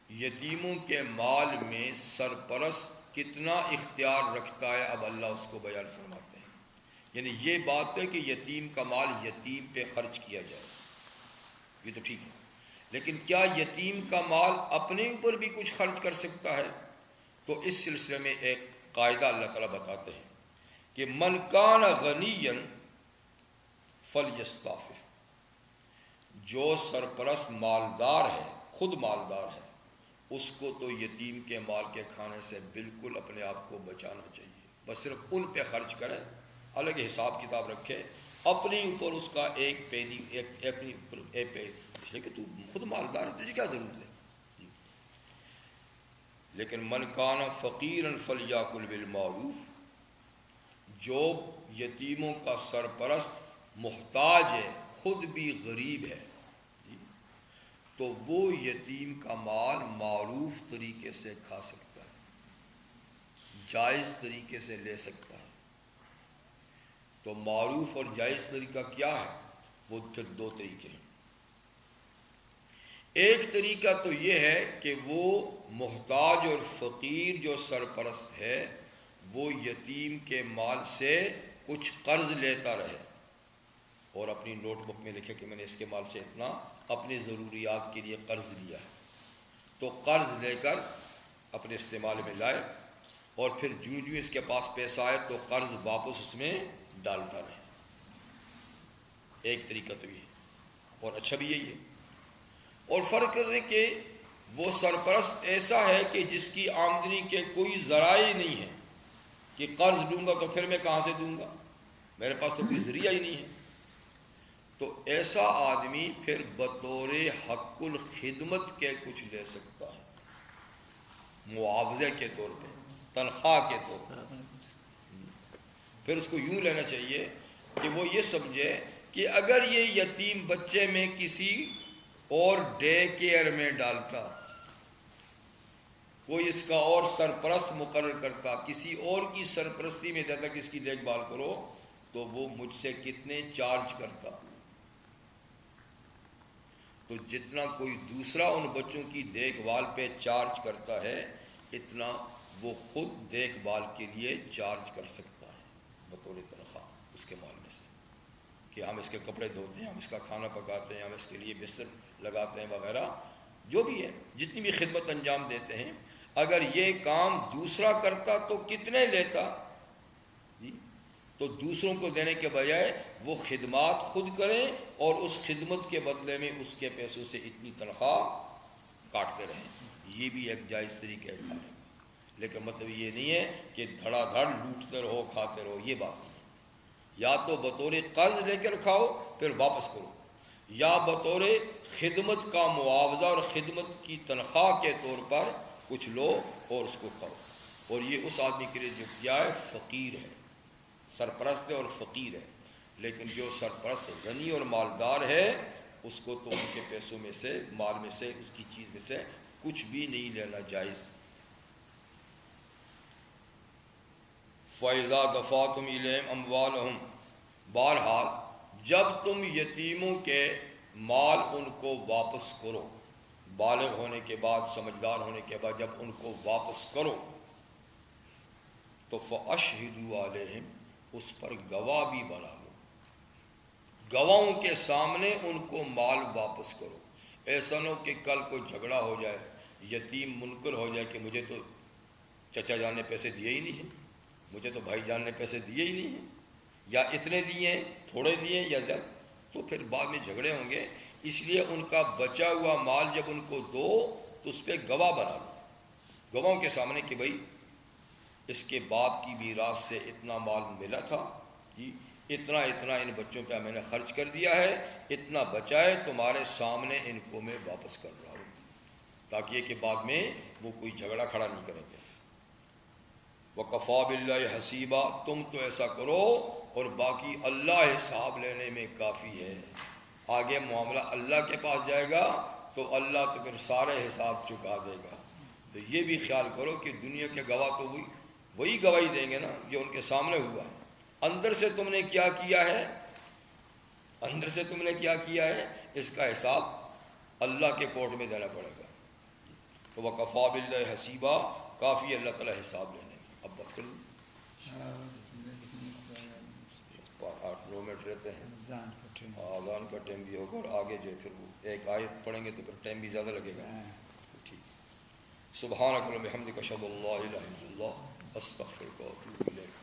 یتیموں کے مال میں سرپرست کتنا اختیار رکھتا ہے اب اللہ اس کو بیان فرماتے ہیں. یعنی یہ بات ہے کہ یتیم کا مال یتیم پہ خرچ کیا جائے، یہ تو ٹھیک ہے، لیکن کیا یتیم کا مال اپنے اوپر بھی کچھ خرچ کر سکتا ہے؟ تو اس سلسلے میں ایک قاعدہ اللہ تعالیٰ بتاتے ہیں کہ من کان غنیا فلیستعفف، جو سرپرست مالدار ہے، خود مالدار ہے، اس کو تو یتیم کے مال کے کھانے سے بالکل اپنے آپ کو بچانا چاہیے، بس صرف ان پہ خرچ کرے، الگ حساب کتاب رکھے، اپنے اوپر اس کا ایک پینی اس لیے کہ تو خود مالدار ہے، تجھے کیا ضرورت ہے. لیکن من کان فقیرا فلیاکل بالمعروف، جو یتیموں کا سرپرست محتاج ہے، خود بھی غریب ہے، تو وہ یتیم کا مال معروف طریقے سے کھا سکتا ہے، جائز طریقے سے لے سکتا ہے. تو معروف اور جائز طریقہ کیا ہے؟ وہ پھر دو طریقے ہیں. ایک طریقہ تو یہ ہے کہ وہ محتاج اور فقیر جو سرپرست ہے وہ یتیم کے مال سے کچھ قرض لیتا رہے اور اپنی نوٹ بک میں لکھے کہ میں نے اس کے مال سے اتنا اپنی ضروریات کے لیے قرض لیا ہے، تو قرض لے کر اپنے استعمال میں لائے اور پھر جو اس کے پاس پیسہ آئے تو قرض واپس اس میں ڈالتا رہے. ایک طریقہ تو یہ، اور اچھا بھی یہی ہے. اور فرق کر رہے کہ وہ سرپرست ایسا ہے کہ جس کی آمدنی کے کوئی ذرائع نہیں ہے کہ قرض لوں گا تو پھر میں کہاں سے دوں گا، میرے پاس تو کوئی ذریعہ ہی نہیں ہے. تو ایسا آدمی پھر بطور حق الخدمت کے کچھ لے سکتا ہے، معاوضے کے طور پہ، تنخواہ کے طور پر. پھر اس کو یوں لینا چاہیے کہ وہ یہ سمجھے کہ اگر یہ یتیم بچے میں کسی اور ڈے کیئر میں ڈالتا، کوئی اس کا اور سرپرست مقرر کرتا، کسی اور کی سرپرستی میں دیتا کہ اس کی دیکھ بھال کرو، تو وہ مجھ سے کتنے چارج کرتا. تو جتنا کوئی دوسرا ان بچوں کی دیکھ بھال پہ چارج کرتا ہے اتنا وہ خود دیکھ بھال کے لیے چارج کر سکتا ہے بطور تنخواہ اس کے مال میں سے، کہ ہم اس کے کپڑے دھوتے ہیں، ہم اس کا کھانا پکاتے ہیں، ہم اس کے لیے بستر لگاتے ہیں وغیرہ، جو بھی ہے جتنی بھی خدمت انجام دیتے ہیں. اگر یہ کام دوسرا کرتا تو کتنے لیتا؟ تو دوسروں کو دینے کے بجائے وہ خدمات خود کریں اور اس خدمت کے بدلے میں اس کے پیسوں سے اتنی تنخواہ کاٹتے رہیں. یہ بھی ایک جائز طریقہ ہے کھانے کا، لیکن مطلب یہ نہیں ہے کہ دھڑا دھڑ لوٹتے رہو کھاتے رہو، یہ بات نہیں. یا تو بطور قرض لے کر کھاؤ پھر واپس کرو، یا بطور خدمت کا معاوضہ اور خدمت کی تنخواہ کے طور پر کچھ لو اور اس کو کھاؤ. اور یہ اس آدمی کے لیے جو کیا ہے فقیر ہے، سرپرست ہے اور فقیر ہے. لیکن جو سرپرست غنی اور مالدار ہے اس کو تو ان کے پیسوں میں سے، مال میں سے، اس کی چیز میں سے کچھ بھی نہیں لینا جائز. فَإِذَا دَفَعْتُمْ إِلَيْهِمْ أَمْوَالَهُمْ، بہرحال جب تم یتیموں کے مال ان کو واپس کرو، بالغ ہونے کے بعد، سمجھدار ہونے کے بعد جب ان کو واپس کرو تو فَأَشْهِدُوا عَلَيْهِمْ، اس پر گواہ بھی بنا لو، گواہوں کے سامنے ان کو مال واپس کرو. ایسا نہ ہو کہ کل کوئی جھگڑا ہو جائے، یتیم منکر ہو جائے کہ مجھے تو چچا جان نے پیسے دیے ہی نہیں ہیں، مجھے تو بھائی جان نے پیسے دیے ہی نہیں ہیں، یا اتنے دیے ہیں، تھوڑے دیے ہیں یا زیادہ، تو پھر بعد میں جھگڑے ہوں گے. اس لیے ان کا بچا ہوا مال جب ان کو دو تو اس پہ گواہ بنا لو، گواہوں کے سامنے کہ بھائی اس کے باپ کی میراث سے اتنا مال ملا تھا، اتنا ان بچوں پہ میں نے خرچ کر دیا ہے، اتنا بچا ہے، تمہارے سامنے ان کو میں واپس کر رہا ہوں، تاکہ یہ کہ بعد میں وہ کوئی جھگڑا کھڑا نہیں کریں گے. وَكَفَى بِاللَّهِ حَسِيبًا، تم تو ایسا کرو اور باقی اللہ حساب لینے میں کافی ہے. آگے معاملہ اللہ کے پاس جائے گا تو اللہ تو پھر سارے حساب چکا دے گا. تو یہ بھی خیال کرو کہ دنیا کے گواہ تو وہی گواہی دیں گے نا جو ان کے سامنے ہوا ہے. اندر سے تم نے کیا کیا ہے، اندر سے تم نے کیا کیا ہے، اس کا حساب اللہ کے کورٹ میں دینا پڑے گا. وکفا باللہ حسیبہ، کافی اللہ تعالیٰ حساب لینے میں۔ اب بس کر 8-9 منٹ رہتے ہیں، آذان کا ٹائم بھی ہوگا، اور آگے جو ہے پھر وہ ایک آیت پڑھیں گے تو پھر ٹائم بھی زیادہ لگے گا۔ ٹھیک، سبحانک اللہم بحمدک، اشہد ان لا الہ الا اللہ، استغفرک واتوب الیک۔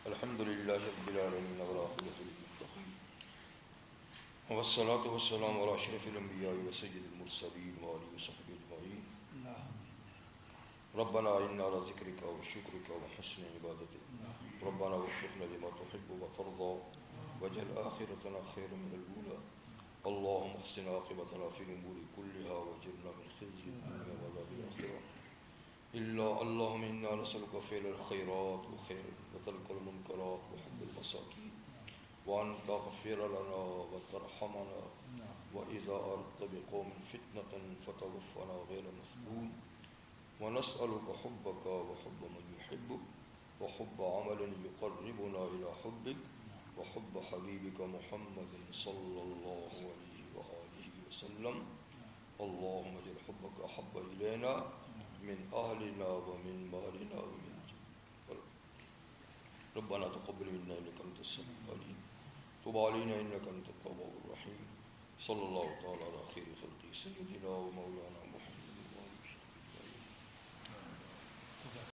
الحمد للہ رب العالمین والعاقبۃ للمتقین، والصلاة والسلام علی اشرف الانبیاء وسید المرسلین وآلہ وصحبہ اجمعین۔ ربنا انا على ذکرک وشکرک وحسن عبادتک، ربنا وفقنا لما تحب وترضى، واجعل آخرتنا خيرا من الأولى، اللهم احسن عاقبتنا في الأمور كلها واجرنا من خزي الدنيا وعذاب الآخرة، اللهم إنا نسألك فعل الخيرات وترك المنكرات وحب المساكين، وأن تغفر لنا وترحمنا، وإذا أردت بقوم فتنة فتوفنا غير مفتون، ونسألك حبك وحب من يحبك، وحب عمل يقربنا إلى حبك، وحب حبيبك محمد صلى الله عليه وآله وسلم، اللهم اجعل حبك أحب إلينا من أهلنا ومن مالنا ومن ربنا تقبل منا إنك أنت السميع العليم، تب علينا إنك أنت التواب الرحيم، صلى الله تعالى على خير خلقه سيدنا ومولانا محمد